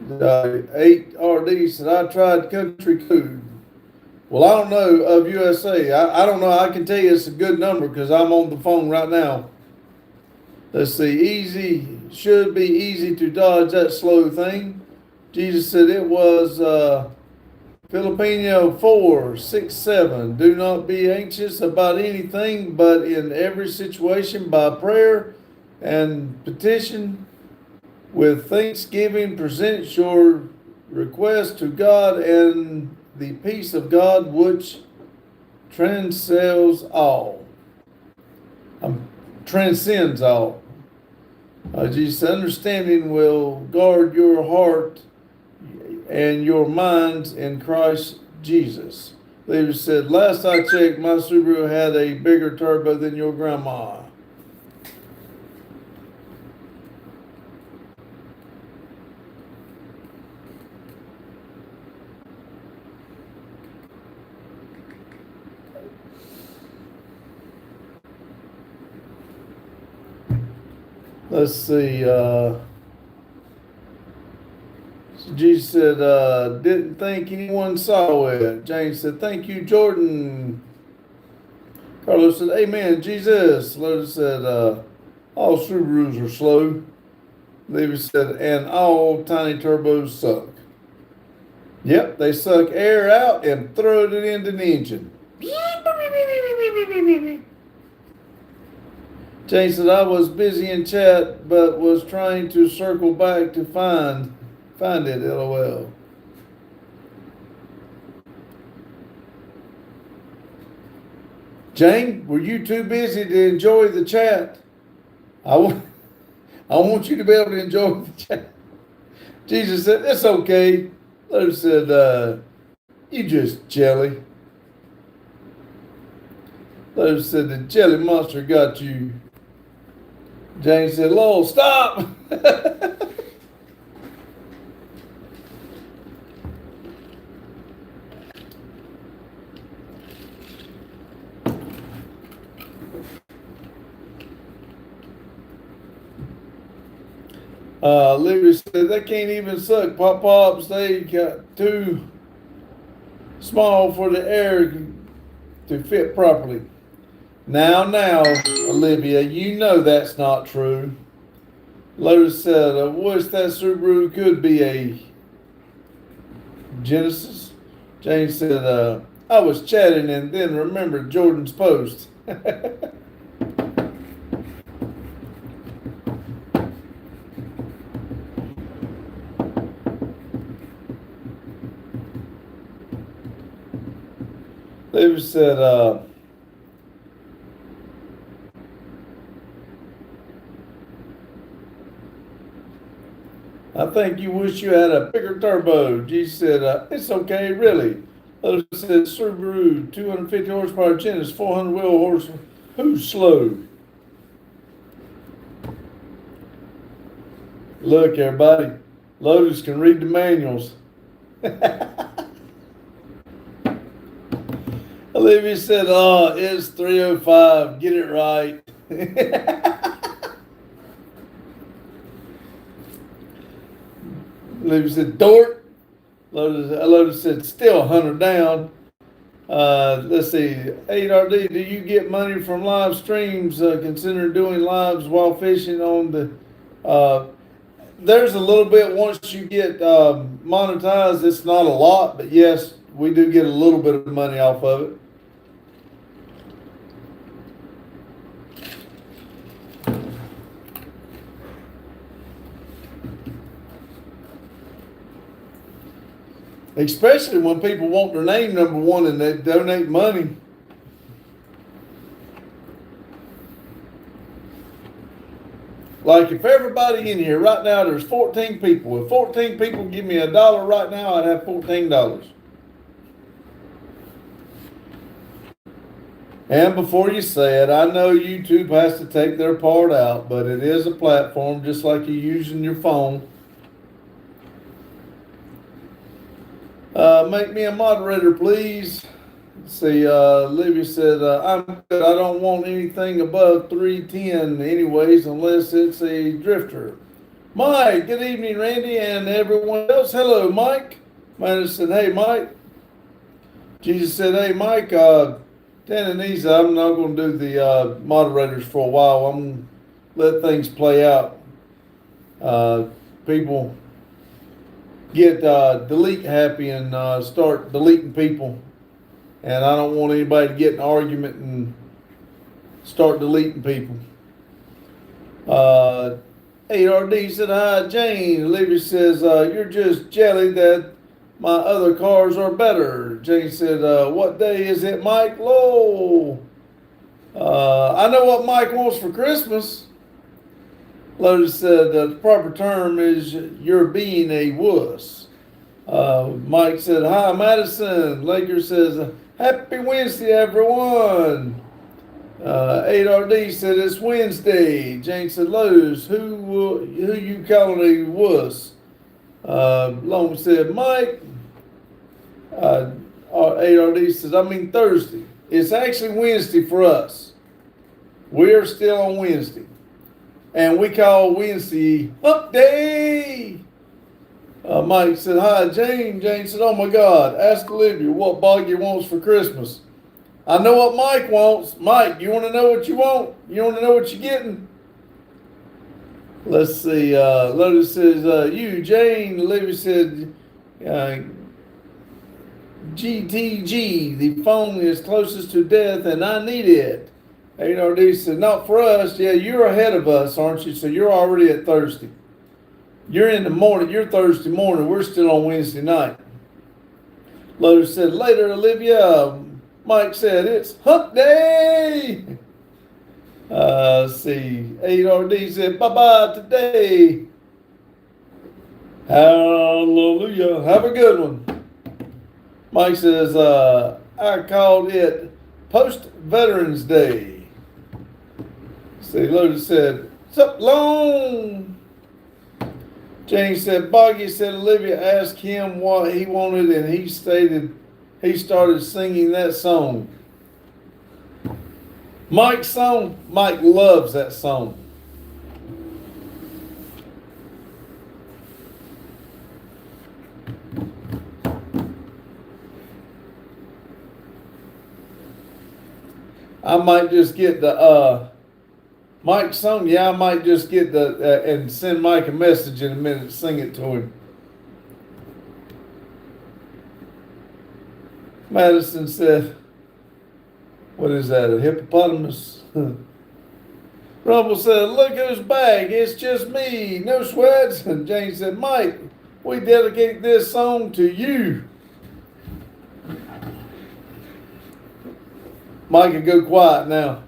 8RD. Said, I tried country code. Well, I don't know of USA. I don't know. I can tell you it's a good number because I'm on the phone right now. Let's see. Should be easy to dodge that slow thing. Jesus said it was Filipino 4:6-7. Do not be anxious about anything, but in every situation by prayer and petition with thanksgiving present your request to God, and the peace of God which transcends all. Transcends all. Jesus' understanding will guard your heart and your minds in Christ Jesus. David said, last I checked, my Subaru had a bigger turbo than your grandma. Let's see. Jesus said, didn't think anyone saw it. James said, thank you, Jordan. Carlos said, amen, Jesus. Lotus said, all Subarus are slow. Levi said, and all tiny turbos suck. Yep, they suck air out and throw it into the engine. James said, I was busy in chat, but was trying to circle back to find it, LOL. Jane, were you too busy to enjoy the chat? I want you to be able to enjoy the chat. Jesus said, it's okay. Lotus said, you just jelly. Lotus said, the jelly monster got you. James said, Lowell, stop. Olivia said they can't even suck pop pops. They got too small for the air to fit properly. Now, Olivia, you know that's not true. Lotus said, I wish that Subaru could be a Genesis. Jane said, I was chatting and then remembered Jordan's post. David said, I think you wish you had a bigger turbo. G said, it's okay, really. Others said, Subaru, 250 horsepower Genesis, 400 wheel horse. Who's slow? Look, everybody, Lotus can read the manuals. Olivia said, it's 305. Get it right. Olivia said, Dort. Lotus said, still 100 down. Let's see. 8RD, do you get money from live streams? Consider doing lives while fishing on the. There's a little bit once you get monetized. It's not a lot, but yes, we do get a little bit of money off of it. Especially when people want their name number one and they donate money. Like if everybody in here right now, there's 14 people. If 14 people give me $1 right now, I'd have $14. And before you say it, I know YouTube has to take their part out, but it is a platform just like you're using your phone. Make me a moderator, please. Let's see, Livia said, I'm good. I don't want anything above 310 anyways, unless it's a drifter. Mike, good evening, Randy, and everyone else. Hello, Mike. Madison said, hey, Mike. Jesus said, hey, Mike, Dan and Nisa, I'm not going to do the moderators for a while. I'm going to let things play out. People get delete happy and start deleting people. And I don't want anybody to get in an argument and start deleting people. 8RD said, hi, Jane. Olivia says, you're just jelly that my other cars are better. Jane said, what day is it, Mike? Low. I know what Mike wants for Christmas. Lotus said, the proper term is you're being a wuss. Mike said, hi, Madison. Laker says, happy Wednesday, everyone. 8RD said, it's Wednesday. Jane said, Lotus, who you calling a wuss? Long said, Mike. 8RD says, I mean Thursday. It's actually Wednesday for us. We're still on Wednesday. And we call Wednesday Hump Day. Mike said, hi, Jane. Jane said, oh my God, ask Olivia what Boggy wants for Christmas. I know what Mike wants. Mike, you want to know what you want? You want to know what you're getting? Let's see. Lotus says, you, Jane. Olivia said, GTG, the phone is closest to death and I need it. 8RD said, not for us. Yeah, you're ahead of us, aren't you? So you're already at Thursday. You're in the morning. You're Thursday morning. We're still on Wednesday night. Lotus said, later, Olivia. Mike said, it's Hump Day. Let's see. 8RD said, bye-bye today. Hallelujah. Have a good one. Mike says, I called it Post-Veterans Day. See, Lotus said, sup, long? James said, Boggy said, Olivia asked him what he wanted, and he stated he started singing that song. Mike's song, Mike loves that song. I might just get the Mike's song. Yeah, I might just get the and send Mike a message in a minute. Sing it to him. Madison said, "What is that? A hippopotamus?" Rumble said, "Look at his bag. It's just me. No sweats." And Jane said, "Mike, we dedicate this song to you." Mike can go quiet now.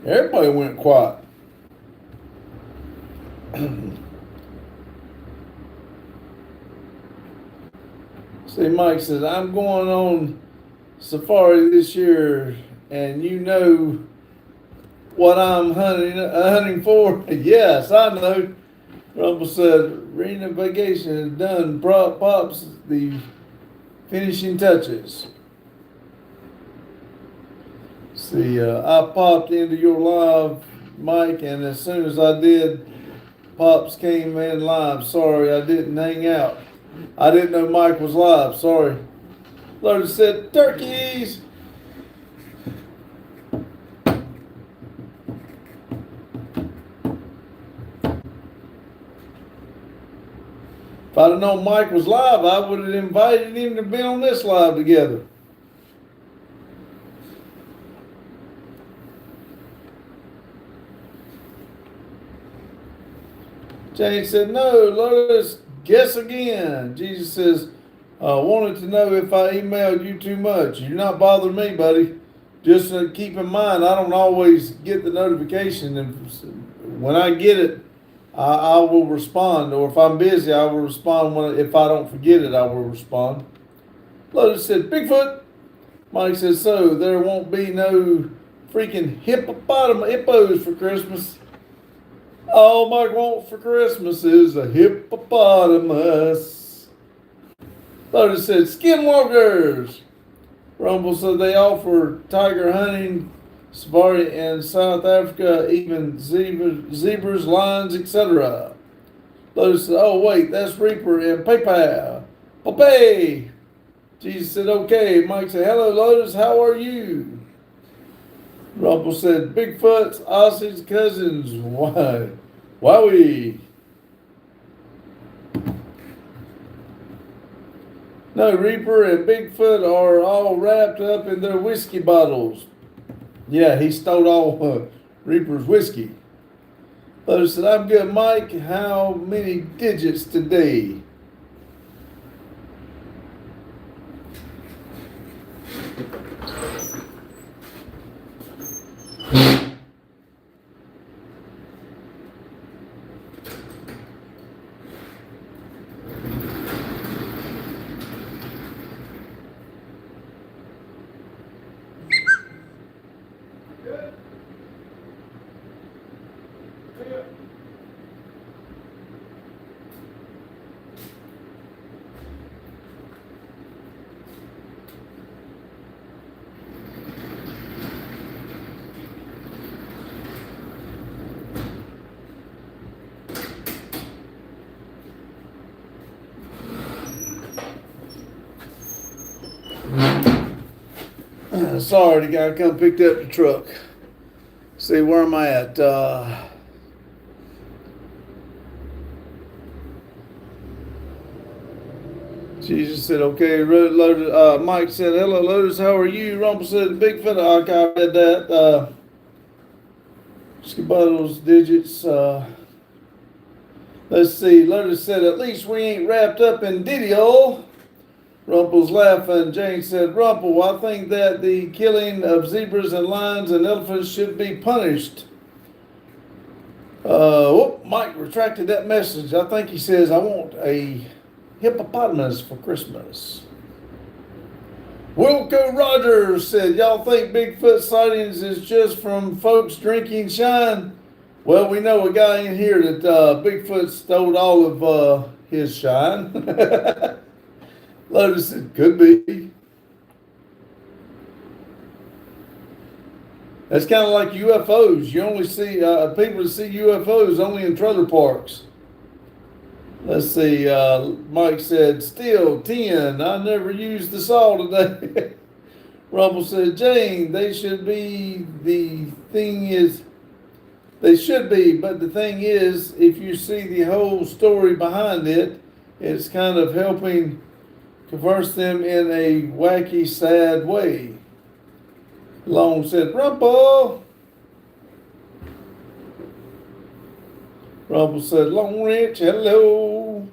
Everybody went quiet. See, Mike says, "I'm going on safari this year, and you know what I'm hunting for." Yes, I know. Rumble said, "Rena vacation is done. Pops the finishing touches." See, I popped into your live, Mike, and as soon as I did, Pops came in live. Sorry, I didn't hang out. I didn't know Mike was live. Sorry. Lotus said, "Turkeys." If I'd have known Mike was live, I would have invited him to be on this live together. Jane said, "No, Lotus, guess again." Jesus says, "Wanted to know if I emailed you too much." "You're not bothering me, buddy. Just keep in mind, I don't always get the notification. And when I get it, I will respond. Or if I'm busy, I will respond. If I don't forget it, I will respond." Lotus said, "Bigfoot." Mike says, "So there won't be no freaking hippos for Christmas." All Mike wants for Christmas is a hippopotamus. Lotus said, "Skinwalkers." Rumble said they offer tiger hunting, safari in South Africa, even zebras, lions, etc. Lotus said, "Oh wait, that's Reaper and PayPal. Popeye." Jesus said, "Okay." Mike said, "Hello Lotus, how are you?" Rumble said, "Bigfoot's Aussie's cousins. Why? Wowie." No, Reaper and Bigfoot are all wrapped up in their whiskey bottles. Yeah, he stole all Reaper's whiskey. Lotus said, "I'm good, Mike. How many digits today?" Sorry, the guy come picked up the truck. See, where am I at? Jesus said, "Okay." Lotus, Mike said, "Hello, Lotus. How are you?" Rumble said, "Bigfoot." I read that. Skibottles, digits. Let's see. Lotus said, "At least we ain't wrapped up in Didio." Rumple's laughing. Jane said, "Rumple, I think that the killing of zebras and lions and elephants should be punished." Mike retracted that message. I think he says, "I want a hippopotamus for Christmas. Wilco Rogers said, y'all think Bigfoot sightings is just from folks drinking shine? Well, we know a guy in here that Bigfoot stole all of his shine. Lotus said, could be. That's kind of like UFOs. You only see people that see UFOs only in trailer parks. Let's see. Mike said, still 10. I never used the saw today. Rumble said, Jane, they should be. The thing is, they should be. But the thing is, if you see the whole story behind it, it's kind of helping converse them in a wacky, sad way. Long said, Rumble. Rumble said, Long Ranch, hello.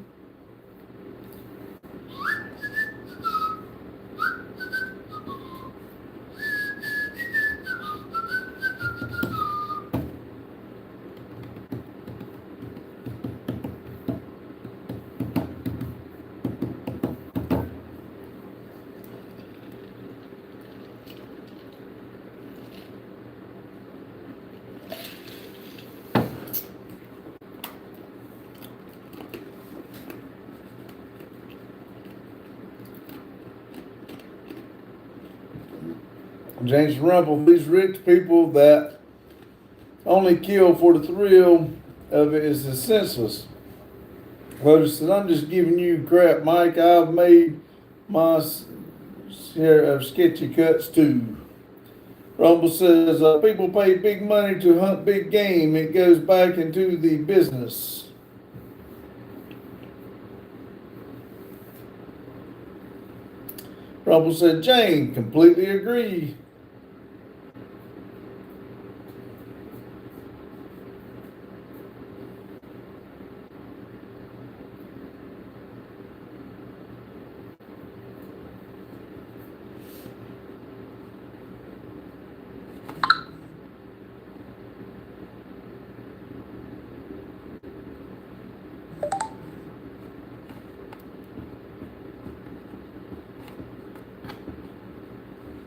James Rumble, these rich people that only kill for the thrill of it is senseless. Lotus said, I'm just giving you crap, Mike. I've made my share of sketchy cuts too. Rumble says, people pay big money to hunt big game. It goes back into the business. Rumble said, Jane, completely agree.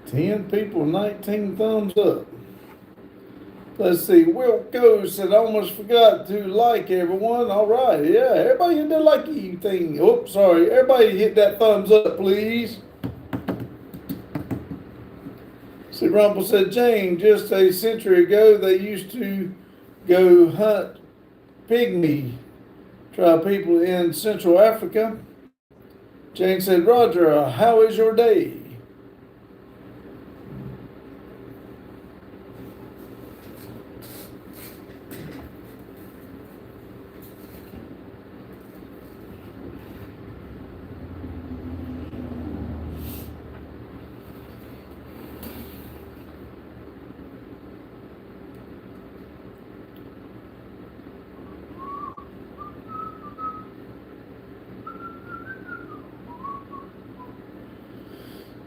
Ten people, 19 thumbs up. Let's see. Will Go said, I almost forgot to like everyone. All right. Yeah. Everybody hit the likey thing. Oops, sorry. Everybody hit that thumbs up, please. See, Rumble said, Jane, just a century ago, they used to go hunt pygmy tribe people in Central Africa. Jane said, Roger, how is your day?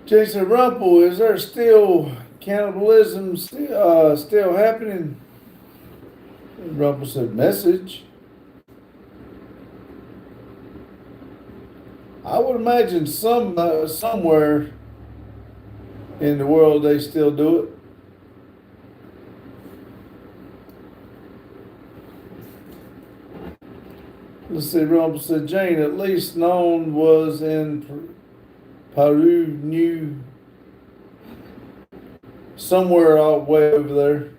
Jason Rumple, is there still cannibalism still happening? Rumple said, message. I would imagine somewhere in the world they still do it. Let's see, Rumble said, Jane, at least known was in Peru, New, somewhere all way over there.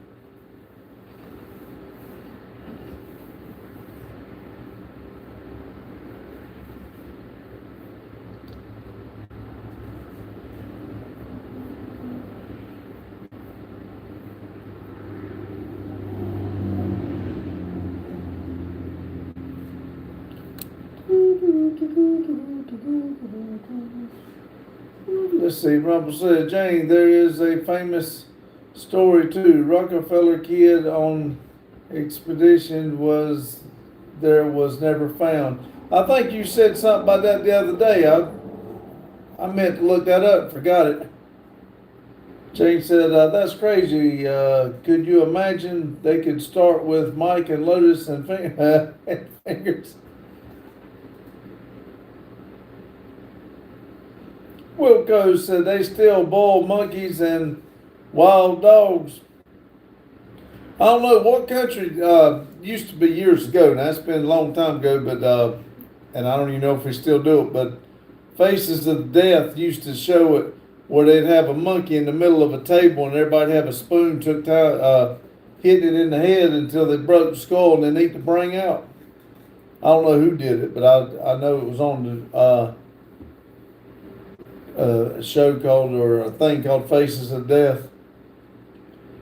Let's see, Rumble said, Jane, there is a famous story too. Rockefeller kid on expedition was never found. I think you said something about that the other day. I meant to look that up, forgot it. Jane said, that's crazy. Could you imagine they could start with Mike and Lotus and fingers? Wilco said they still boil monkeys and wild dogs. I don't know what country used to be years ago. Now, that's been a long time ago, but and I don't even know if we still do it. But Faces of Death used to show it where they'd have a monkey in the middle of a table and everybody'd have a spoon, took time, hitting it in the head until they broke the skull and then eat the brain out. I don't know who did it, but I know it was on the show called, or a thing called Faces of Death.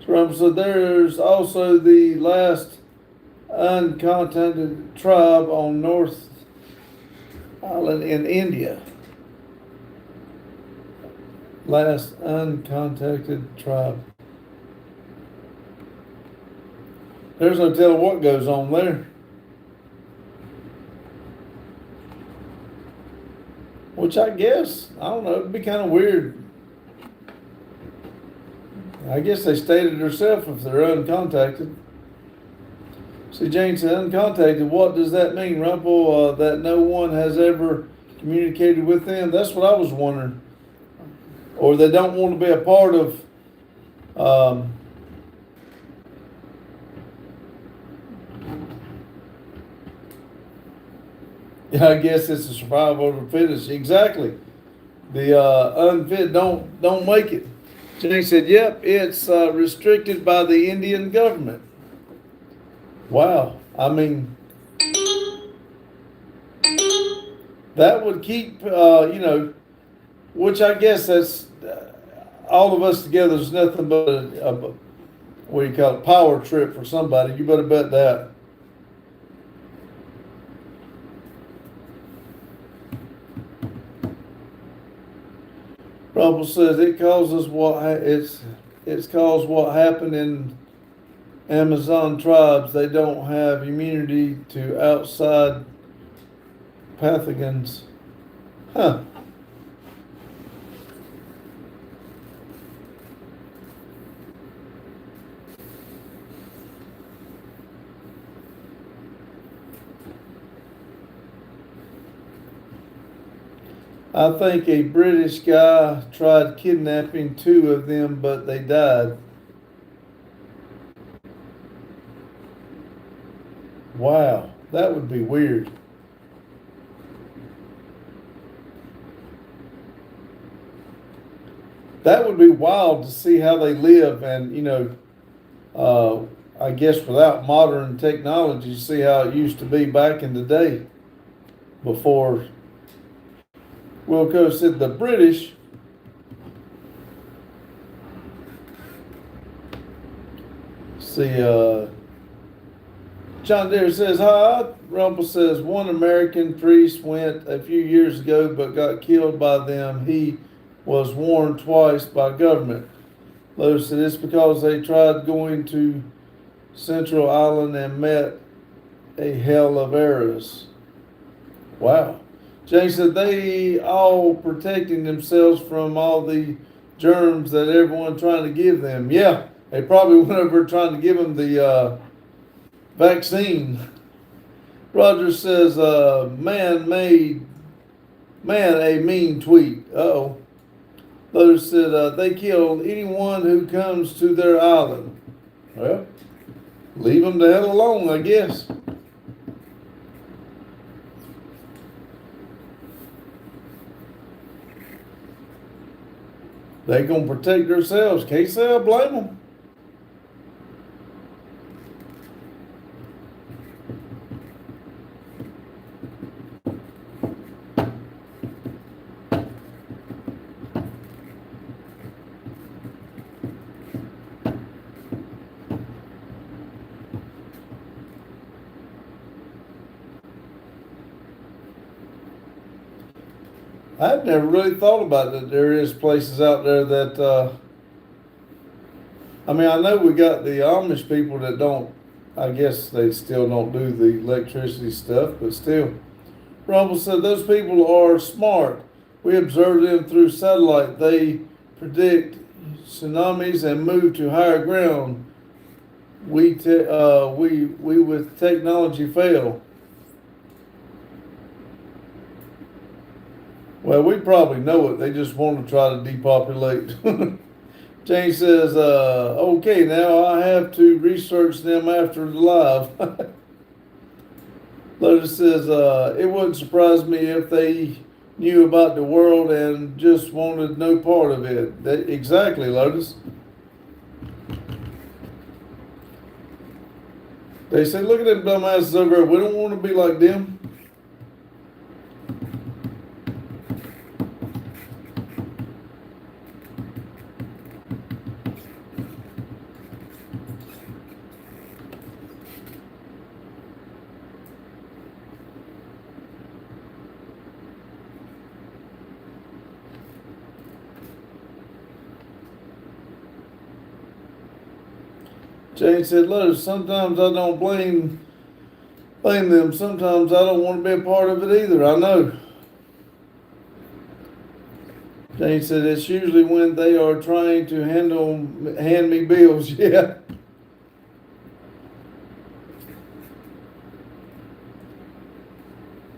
So there's also the last uncontacted tribe on North Island in India. Last uncontacted tribe. There's no telling what goes on there. Which I guess, I don't know, it'd be kind of weird. I guess they stated themselves if they're uncontacted. See, Jane said, uncontacted, what does that mean, Rumpel? That no one has ever communicated with them? That's what I was wondering. Or they don't want to be a part of yeah, I guess it's a survival of the fittest. Exactly. The unfit don't make it. Jane said, yep, it's restricted by the Indian government. Wow. I mean, that would keep, which I guess that's, all of us together is nothing but a what do you call it, power trip for somebody. You better bet that. Rumble says it causes it's caused what happened in Amazon tribes. They don't have immunity to outside pathogens. Huh. I think a British guy tried kidnapping 2 of them, but they died. Wow, that would be weird. That would be wild to see how they live, and I guess without modern technology, see how it used to be back in the day before. Wilco said the British John Deere says, hi. Rumble says, one American priest went a few years ago but got killed by them. He was warned twice by government. Lowe's said, it's because they tried going to Central Island and met a hell of errors. Wow. Jay said they all protecting themselves from all the germs that everyone trying to give them. Yeah, they probably went over trying to give them the vaccine. Roger says, man, a mean tweet. Uh-oh. Others said they kill anyone who comes to their island. Well, leave them the hell alone, I guess. They gonna protect themselves. Can't say I blame them. I've never really thought about that. There is places out there that, I know we got the Amish people that don't, I guess they still don't do the electricity stuff, but still. Rumble said those people are smart. We observe them through satellite. They predict tsunamis and move to higher ground. We with technology fail. Well, we probably know it. They just want to try to depopulate. Jane says, okay, now I have to research them after the live. Lotus says, it wouldn't surprise me if they knew about the world and just wanted no part of it. Exactly, Lotus. They said, look at them dumbasses over there. We don't want to be like them. Jane said, Lotus, sometimes I don't blame them. Sometimes I don't want to be a part of it either. I know. Jane said, it's usually when they are trying to hand me bills. Yeah.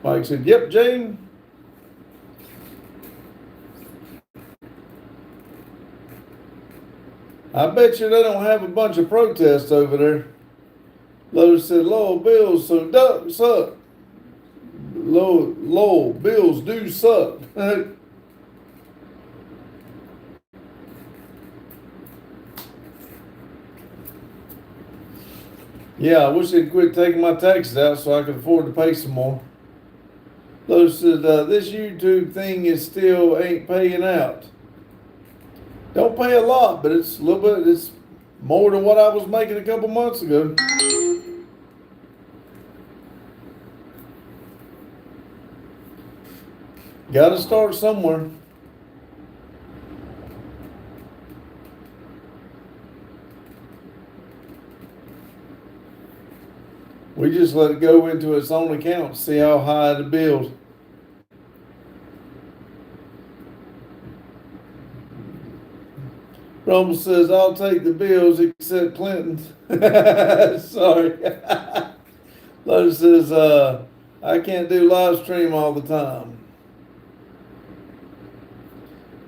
Mike said, yep, Jane. I bet you they don't have a bunch of protests over there. Lotus said, Lowell bills suck. Lowell bills do suck. Yeah, I wish they'd quit taking my taxes out so I could afford to pay some more. Lotus said, this YouTube thing is still ain't paying out. Don't pay a lot, but it's a little bit, it's more than what I was making a couple months ago. Gotta start somewhere. We just let it go into its own account, see how high it builds. Rumble says, I'll take the bills except Clinton's. Sorry. Lotus says, I can't do live stream all the time.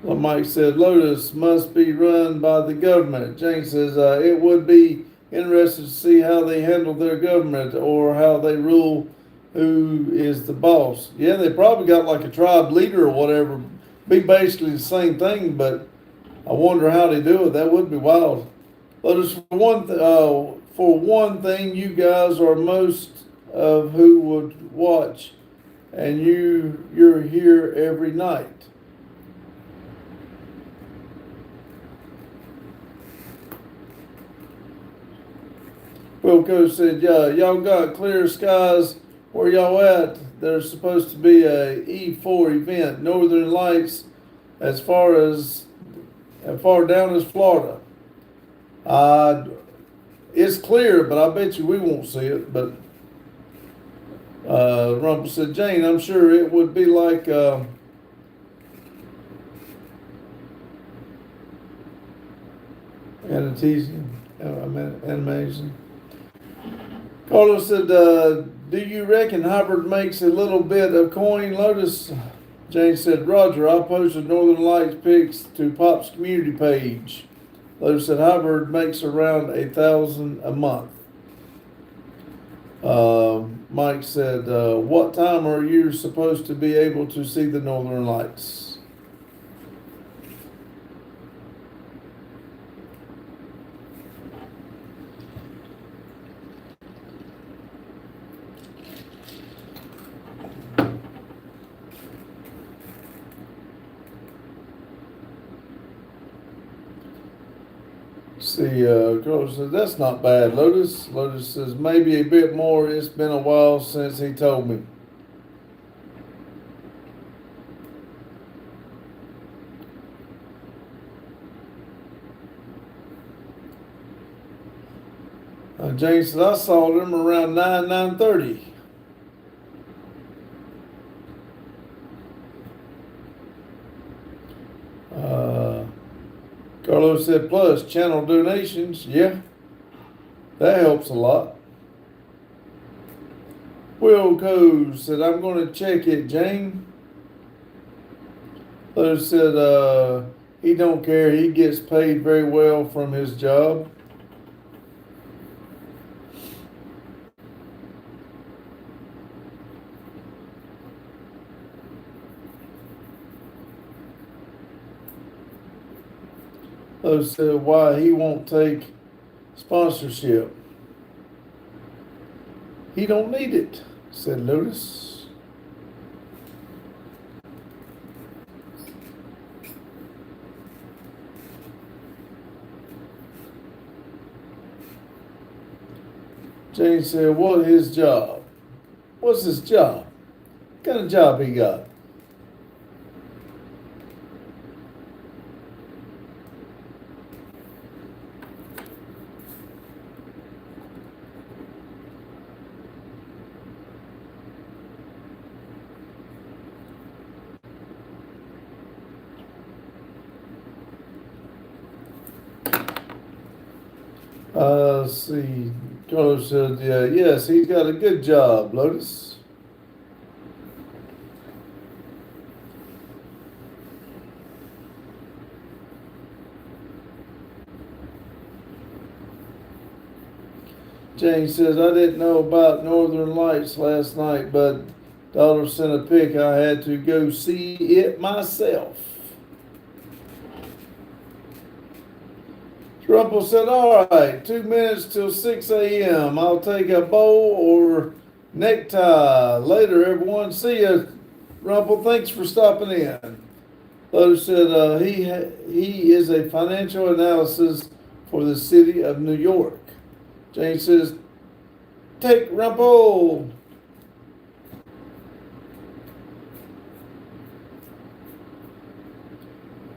Well, Mike said, Lotus must be run by the government. Jane says, it would be interesting to see how they handle their government or how they rule who is the boss. Yeah, they probably got like a tribe leader or whatever. Be basically the same thing, but I wonder how they do it. That would be wild. Lotus, for one thing, you guys are most of who would watch, and you're here every night. Wilco said, yeah, y'all got clear skies where y'all at. There's supposed to be a E4 event, Northern Lights, as far down as Florida. It's clear, but I bet you we won't see it. But Rumple said, Jane, I'm sure it would be like animation. Carlos said, do you reckon Hubbard makes a little bit of coin, Lotus? Jane said, Roger, I posted Northern Lights pics to Pop's community page. Lotus said, Hubbard makes around $1,000 a month. Mike said, what time are you supposed to be able to see the Northern Lights? See, Carlos says, that's not bad, Lotus. Lotus says, maybe a bit more. It's been a while since he told me. Jane said, I saw them around 9:30. Carlos said, plus channel donations. Yeah, that helps a lot. Will Coes said, I'm going to check it, Jane. Lotus said he don't care. He gets paid very well from his job. Lotus said why he won't take sponsorship. He don't need it, said Lotus. Jane said, what his job? What's his job? What kind of job he got? Let's see. Carlos said, yes, he's got a good job, Lotus. Jane says, I didn't know about Northern Lights last night, but daughter sent a pic. I had to go see it myself. Rumpel said, all right, 2 minutes till 6 a.m. I'll take a bow or necktie. Later, everyone. See ya, Rumpel. Thanks for stopping in. Lotus said he is a financial analysis for the city of New York. Jane says, take Rumpel.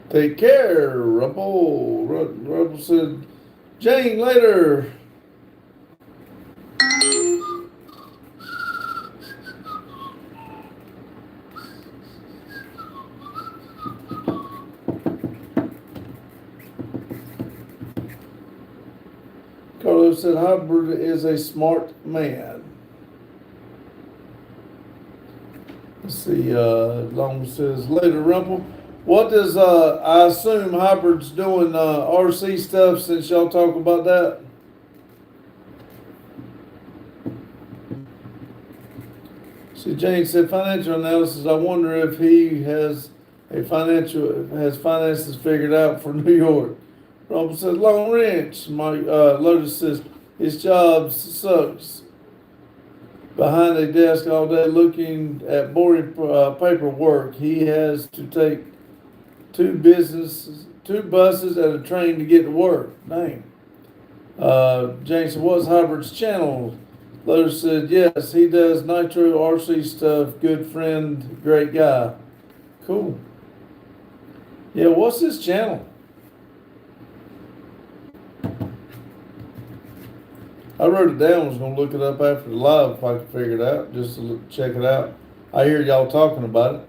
Take care, Rumpel. Rumpel said, Jane, later. Carlos said, Hubbard is a smart man. Let's see, Long says, later, Rumpel. What does, I assume Hubbard's doing RC stuff since y'all talk about that? See, Jane said, financial analysis, I wonder if he has finances figured out for New York. Rumpel said, Long Ranch. Lotus says, his job sucks. Behind a desk all day looking at boring paperwork. He has to take two buses and a train to get to work. Dang. Jane said, what's Hubbard's channel? Lotus said, yes, he does Nitro RC stuff. Good friend, great guy. Cool. Yeah, what's his channel? I wrote it down. I was going to look it up after the live if I could figure it out, just to check it out. I hear y'all talking about it.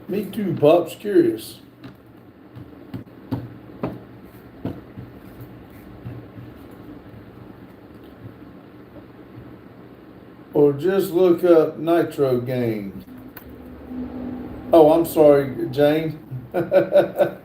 Me too, Pop's curious. Or just look up Nitro Game. Oh, I'm sorry, Jane. At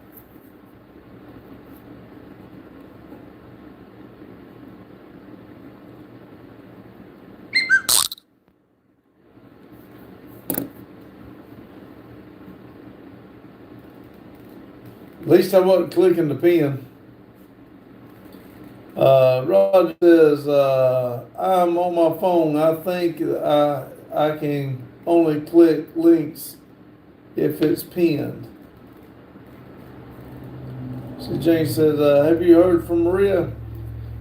least I wasn't clicking the pen. Roger says, I'm on my phone. I think I can only click links if it's pinned. So Jane says, have you heard from Maria?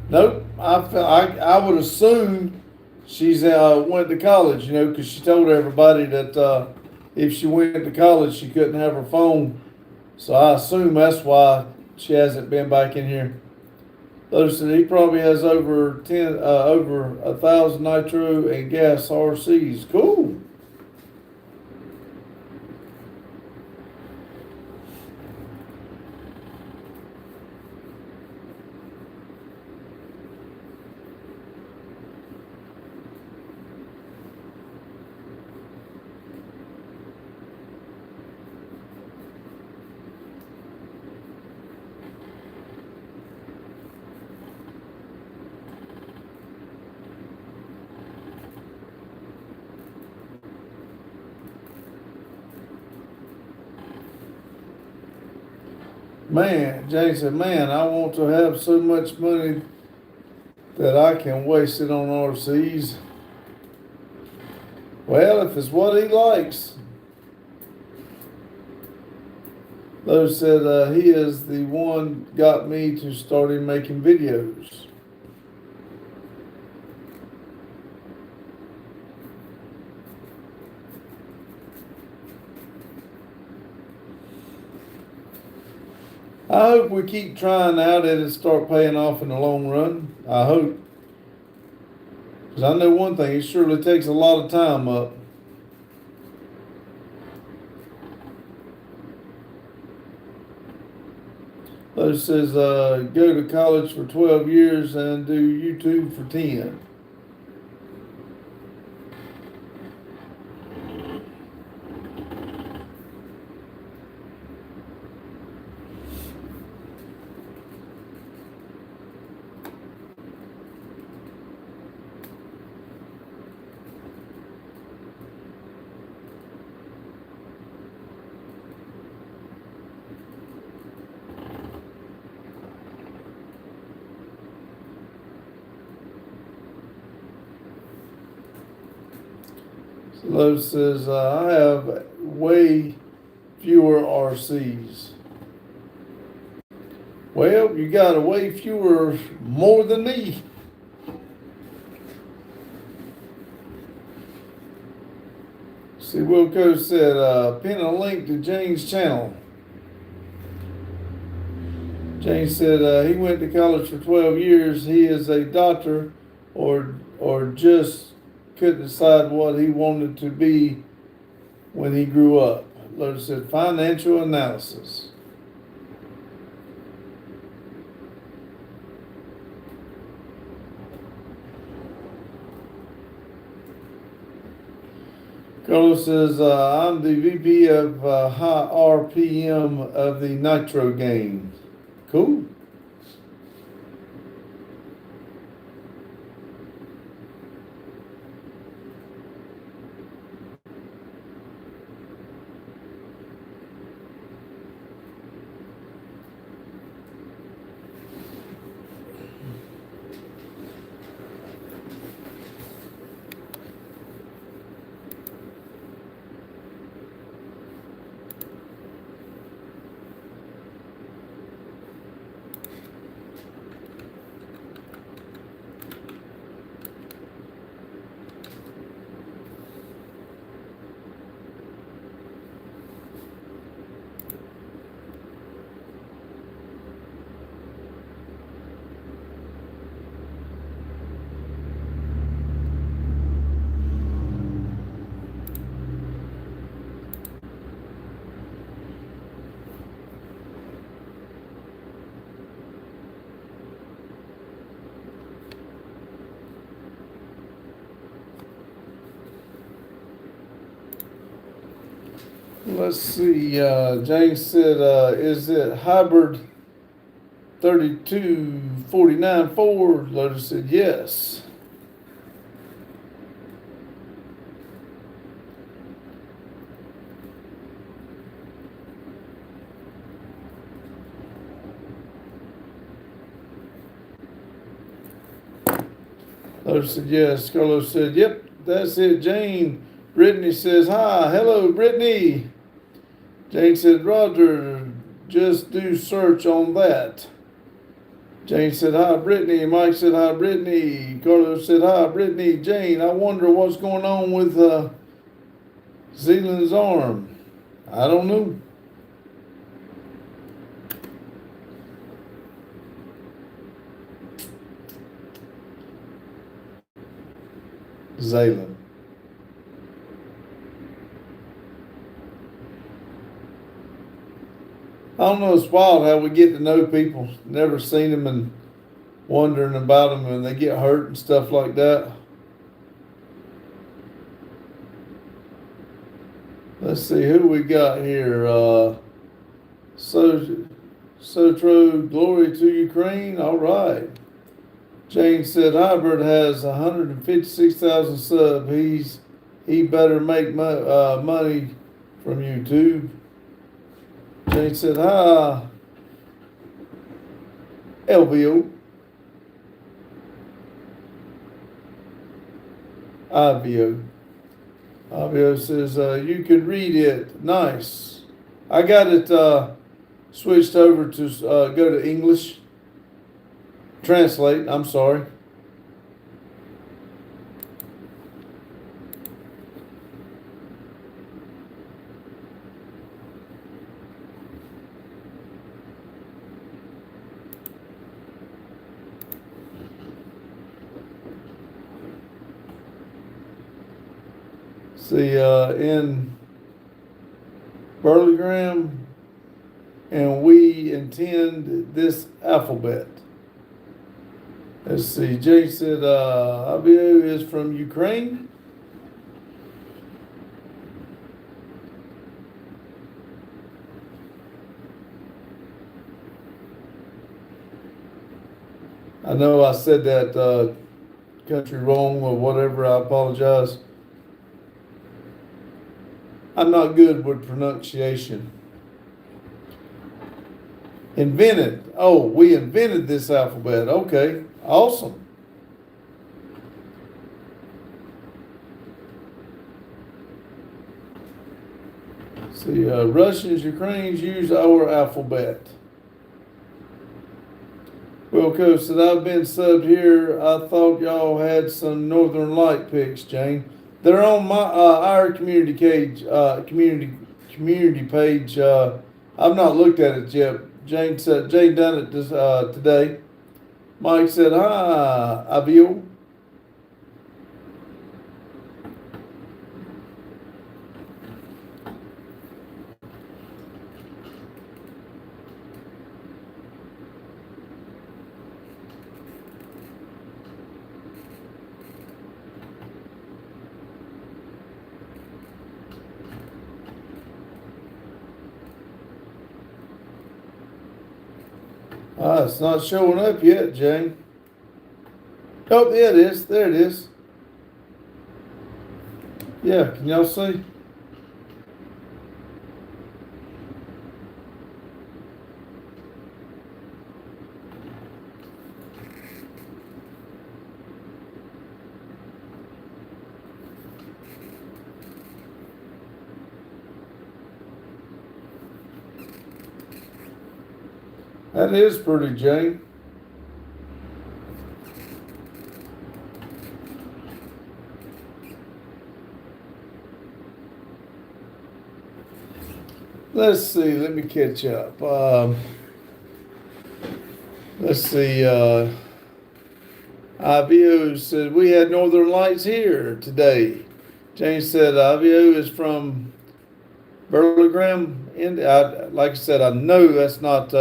Nope. I would assume she's went to college, because she told everybody that if she went to college, she couldn't have her phone. So I assume that's why she hasn't been back in here. Lotus said he probably has over 1,000 Nitro and gas RCs. Cool. Man, Jane said, man, I want to have so much money that I can waste it on RCs. Well, if it's what he likes. Lowe's said he is the one got me to started making videos. I hope we keep trying out at it and start paying off in the long run. I hope. Because I know one thing, it surely takes a lot of time up. Lowe's says go to college for 12 years and do YouTube for 10. Lowe's says, I have way fewer RCs. Well, you got a way fewer more than me. See, Wilco said, pin a link to Jane's channel. Jane said he went to college for 12 years. He is a doctor or just couldn't decide what he wanted to be when he grew up. Lotus said financial analysis. Carlos says, I'm the VP of high RPM of the Nitro game. Cool. Let's see, James said, is it hybrid 3249 Ford? Lotus said, yes. Lotus said, yes. Carlos said, yep, that's it, Jane. Brittany says, hi, hello, Brittany. Jane said, Roger, just do search on that. Jane said, hi, Brittany. Mike said, hi, Brittany. Carlos said, hi, Brittany. Jane, I wonder what's going on with Zealand's arm. I don't know. Zealand. I don't know, it's wild how we get to know people, never seen them and wondering about them and they get hurt and stuff like that. Let's see who we got here. Sotro, glory to Ukraine. All right. Jane said Hybrid has 156,000 subs. He better make money from YouTube. Jane said, hi, LVO. IVO. IVO says, you can read it. Nice. I got it switched over to go to English. Translate, I'm sorry. See, in Burlegram, and we intend this alphabet. Let's see, Jay said, IBO is from Ukraine. I know I said that country wrong or whatever, I apologize. I'm not good with pronunciation. Invented. Oh, we invented this alphabet. Okay, awesome. See, Russians, Ukrainians use our alphabet. Wilco said, I've been subbed here. I thought y'all had some Northern Light pics, Jane. They're on my our community page. Community page. I've not looked at it yet. Jane said Jane done it this, today. Mike said, "Hi, Avio." It's not showing up yet, Jane. Oh, yeah, it is. There it is. Yeah, can y'all see? That is pretty, Jane. Let's see. Let me catch up. Let's see. IVO said we had Northern Lights here today. Jane said IVO is from Burlegram, India. Like I said, I know that's not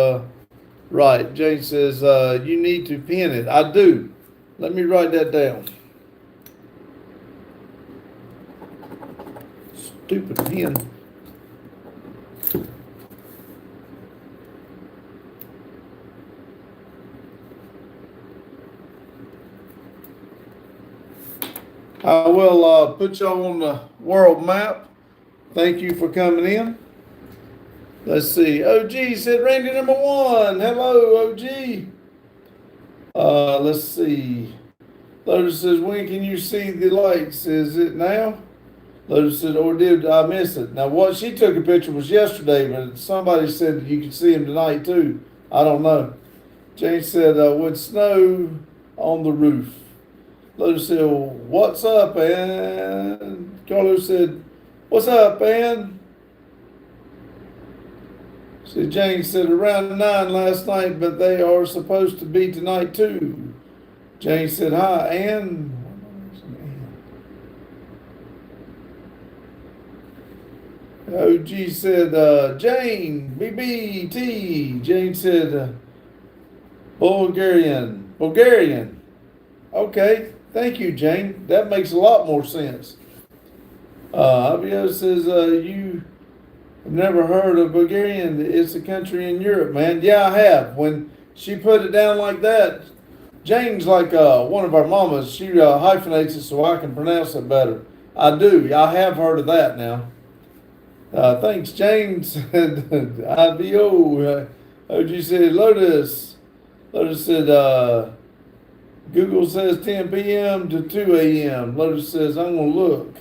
right. Jane says you need to pin it. I do. Let me write that down. Stupid pen. I will put y'all on the world map. Thank you for coming in. Let's see. OG said Randy number one. Hello, OG. Let's see. Lotus says, when can you see the lights? Is it now? Lotus said, or did I miss it? Now, what she took a picture was yesterday, but somebody said that you could see him tonight too. I don't know. Jane said, with snow on the roof. Lotus said, what's up, Ann? Carlos said, what's up, Ann? See, Jane said around 9 last night, but they are supposed to be tonight too. Jane said, hi, Ann. OG said, Jane, BBT. Jane said, Bulgarian. Okay, thank you, Jane. That makes a lot more sense. Avio says, you have never heard of Bulgarian. It's a country in Europe, man. Yeah, I have. When she put it down like that, Jane's like one of our mamas. She hyphenates it so I can pronounce it better. I do. I have heard of that now. Thanks, Jane said, IVO. OG said, Lotus. Lotus said, Google says 10 p.m. to 2 a.m. Lotus says, I'm going to look.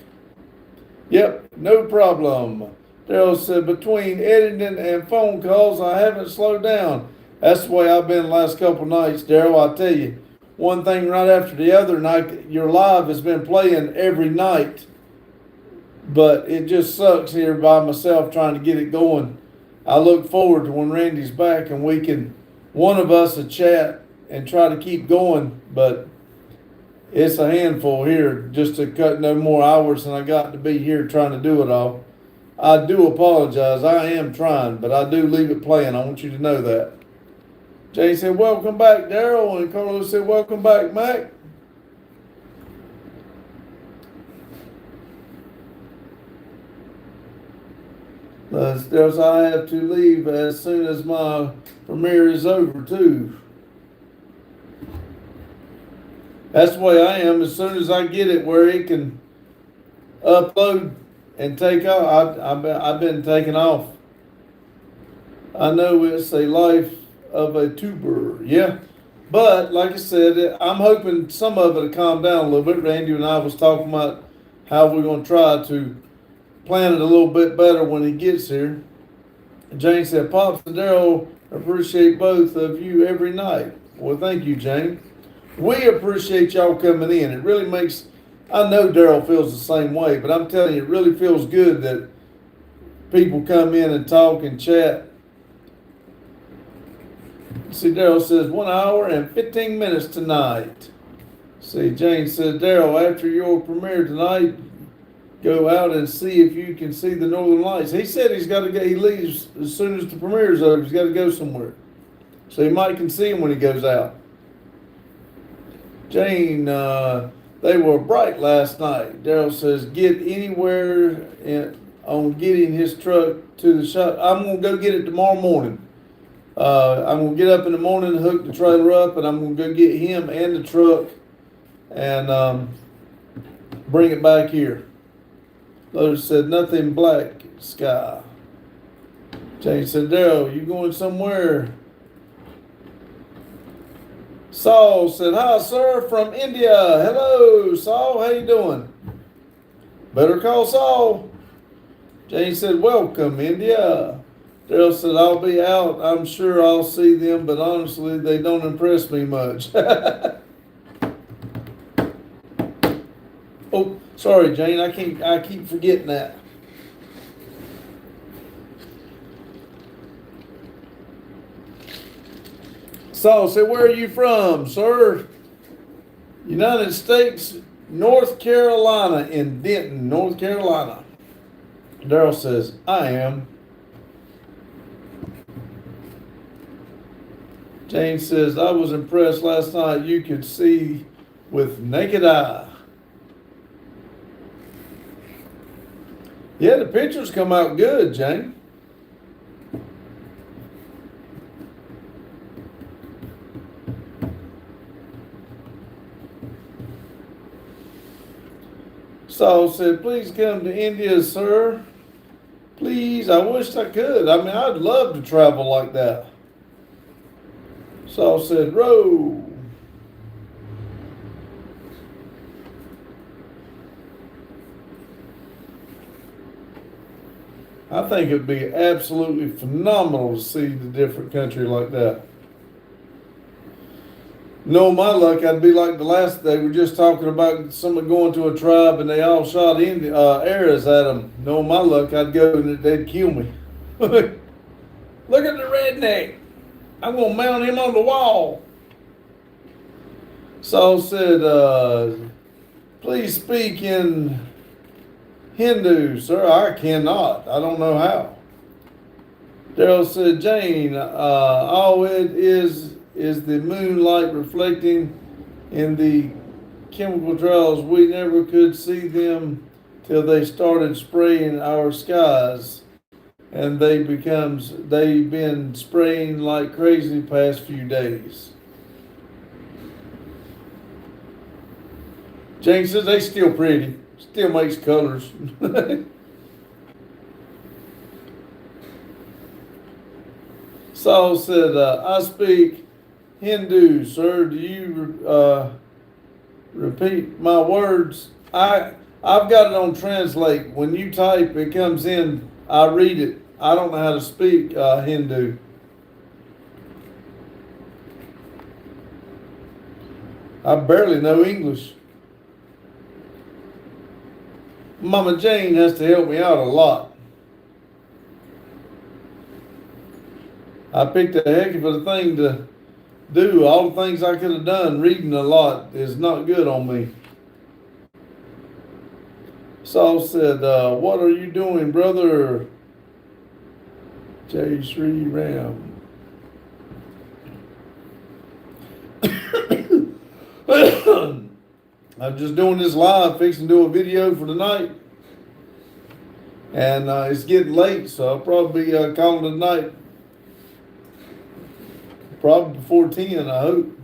Yep, no problem. Daryl said, between editing and phone calls, I haven't slowed down. That's the way I've been the last couple nights, Daryl. I tell you, one thing right after the other, and your live has been playing every night. But it just sucks here by myself trying to get it going. I look forward to when Randy's back and we can, one of us, a chat and try to keep going. But it's a handful here just to cut no more hours than I got to be here trying to do it all. I do apologize. I am trying, but I do leave it playing. I want you to know that. Jay said, welcome back, Daryl. And Carlos said, welcome back, Mac. There's I have to leave as soon as my premiere is over, too. That's the way I am. As soon as I get it where it can upload and take off, I've been taking off. I know it's a life of a tuber, yeah. But like I said, I'm hoping some of it will calm down a little bit. Randy and I was talking about how we're going to try to plan it a little bit better when he gets here. And Jane said, Pops and Daryl appreciate both of you every night. Well, thank you, Jane. We appreciate y'all coming in. It really makes, I know Daryl feels the same way, but I'm telling you, it really feels good that people come in and talk and chat. See, Daryl says 1 hour and 15 minutes tonight. See, Jane says, Daryl, after your premiere tonight, go out and see if you can see the Northern Lights. He said he's got to go, he leaves as soon as the premiere is over. He's got to go somewhere. So he might can see him when he goes out. Jane, they were bright last night. Daryl says, get anywhere on getting his truck to the shop. I'm going to go get it tomorrow morning. I'm going to get up in the morning, hook the trailer up, and I'm going to go get him and the truck and bring it back here. Lotus said, nothing black sky. Jane said, Daryl, you going somewhere? Saul said, hi, sir, from India. Hello, Saul. How you doing? Better call Saul. Jane said, welcome, India. Daryl said, I'll be out. I'm sure I'll see them, but honestly, they don't impress me much. Oh, sorry, Jane. I keep forgetting that. Saul said, where are you from, sir? United States, North Carolina, in Denton, North Carolina. Daryl says, I am. Jane says, I was impressed last night. You could see with naked eye. Yeah, the pictures come out good, Jane. Saul said, please come to India, sir. Please, I wish I could. I mean, I'd love to travel like that. Saul said, row. I think it'd be absolutely phenomenal to see the different country like that. No, my luck, I'd be like the last, they were just talking about someone going to a tribe and they all shot arrows at them. No, my luck, I'd go and they'd kill me. Look at the redneck. I'm going to mount him on the wall. Saul said, please speak in Hindu, sir. I cannot. I don't know how. Daryl said, Jane, all it is the moonlight reflecting in the chemical trails. We never could see them till they started spraying our skies. And they've been spraying like crazy the past few days. Jane says they still pretty, still makes colors. Saul said, I speak Hindu, sir, do you repeat my words? I've got it on translate. When you type, it comes in. I read it. I don't know how to speak Hindu. I barely know English. Mama Jane has to help me out a lot. I picked a heck of a thing to do. All the things I could have done, reading a lot is not good on me. Saul said, what are you doing, brother? Jay Sri Ram. I'm just doing this live, fixing to do a video for tonight. And it's getting late, so I'll probably be calling it tonight. Probably before 10, I hope.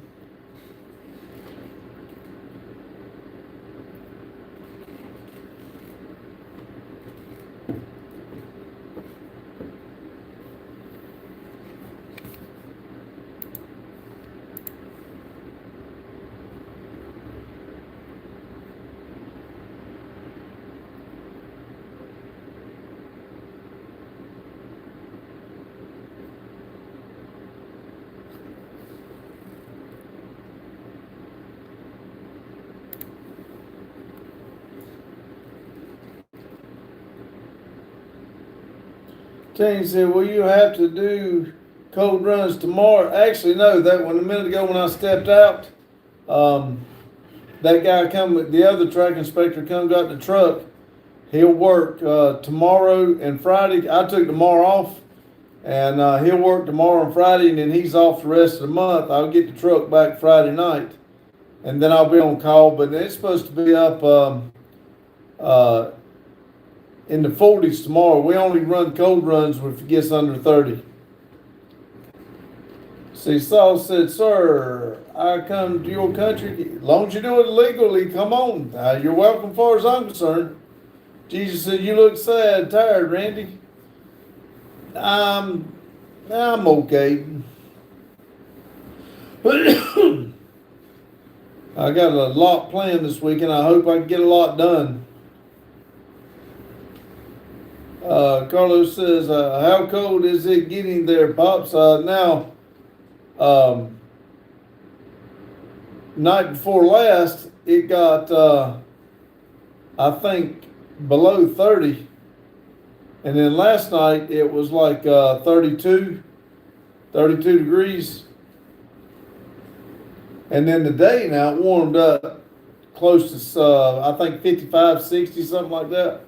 James said, will you have to do cold runs tomorrow? Actually, no, that one a minute ago when I stepped out, that guy come, the other track inspector come, got the truck. He'll work tomorrow and Friday. I took tomorrow off, and he'll work tomorrow and Friday, and then he's off the rest of the month. I'll get the truck back Friday night, and then I'll be on call. But it's supposed to be up in the 40s tomorrow. We only run cold runs if it gets under 30. See, Saul said, sir, I come to your country. As long as you do it legally, come on. You're welcome as far as I'm concerned. Jesus said, you look sad, tired, Randy. I'm okay. I got a lot planned this weekend. I hope I can get a lot done. Carlos says, how cold is it getting there, Pops? Now, night before last, it got, I think, below 30. And then last night, it was like 32 degrees. And then today, now, it warmed up close to, I think, 55, 60, something like that.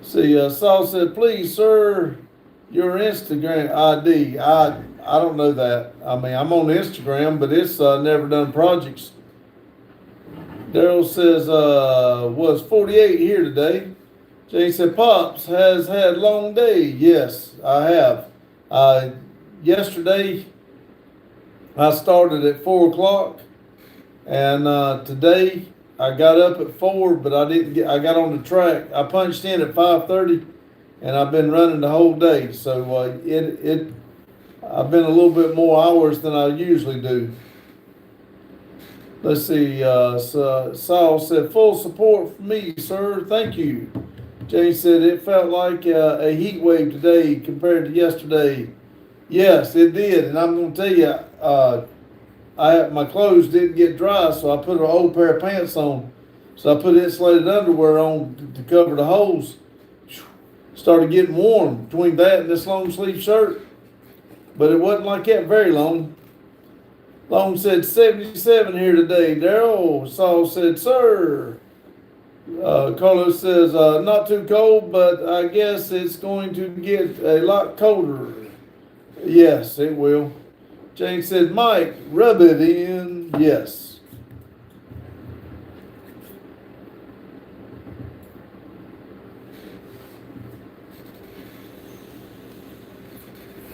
See, Saul said, please, sir, your Instagram ID. I don't know that. I mean, I'm on Instagram, but it's never done projects. Daryl says, was 48 here today. Jay said, Pops has had a long day. Yes, I have. Yesterday, I started at 4 o'clock, and today I got up at 4, but I got on the track. I punched in at 5:30, and I've been running the whole day. So I've been a little bit more hours than I usually do. Let's see. Saul said, full support for me, sir. Thank you. Jay said, it felt like a heat wave today compared to yesterday. Yes, it did. And I'm going to tell you, my clothes didn't get dry, so I put an old pair of pants on. So I put insulated underwear on to cover the holes. Started getting warm between that and this long sleeve shirt. But it wasn't like that very long. Long said 77 here today. Daryl. Saul said, sir. Carlos says, not too cold, but I guess it's going to get a lot colder. Yes, it will. Jane said, Mike, rub it in. Yes.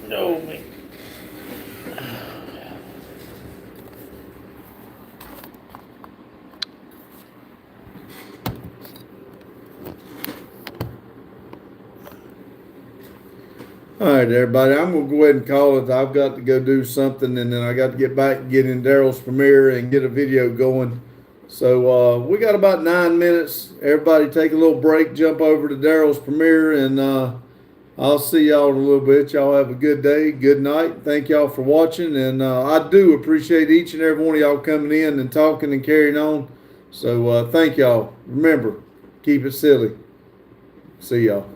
No, me. All right, everybody, I'm gonna go ahead and call it. I've got to go do something, and then I got to get back and get in Daryl's premiere and get a video going. So we got about 9 minutes. Everybody take a little break, jump over to Daryl's premiere, and I'll see y'all in a little bit. Y'all have a good day, good night. Thank y'all for watching, and I do appreciate each and every one of y'all coming in and talking and carrying on. So thank y'all. Remember, keep it silly. See y'all.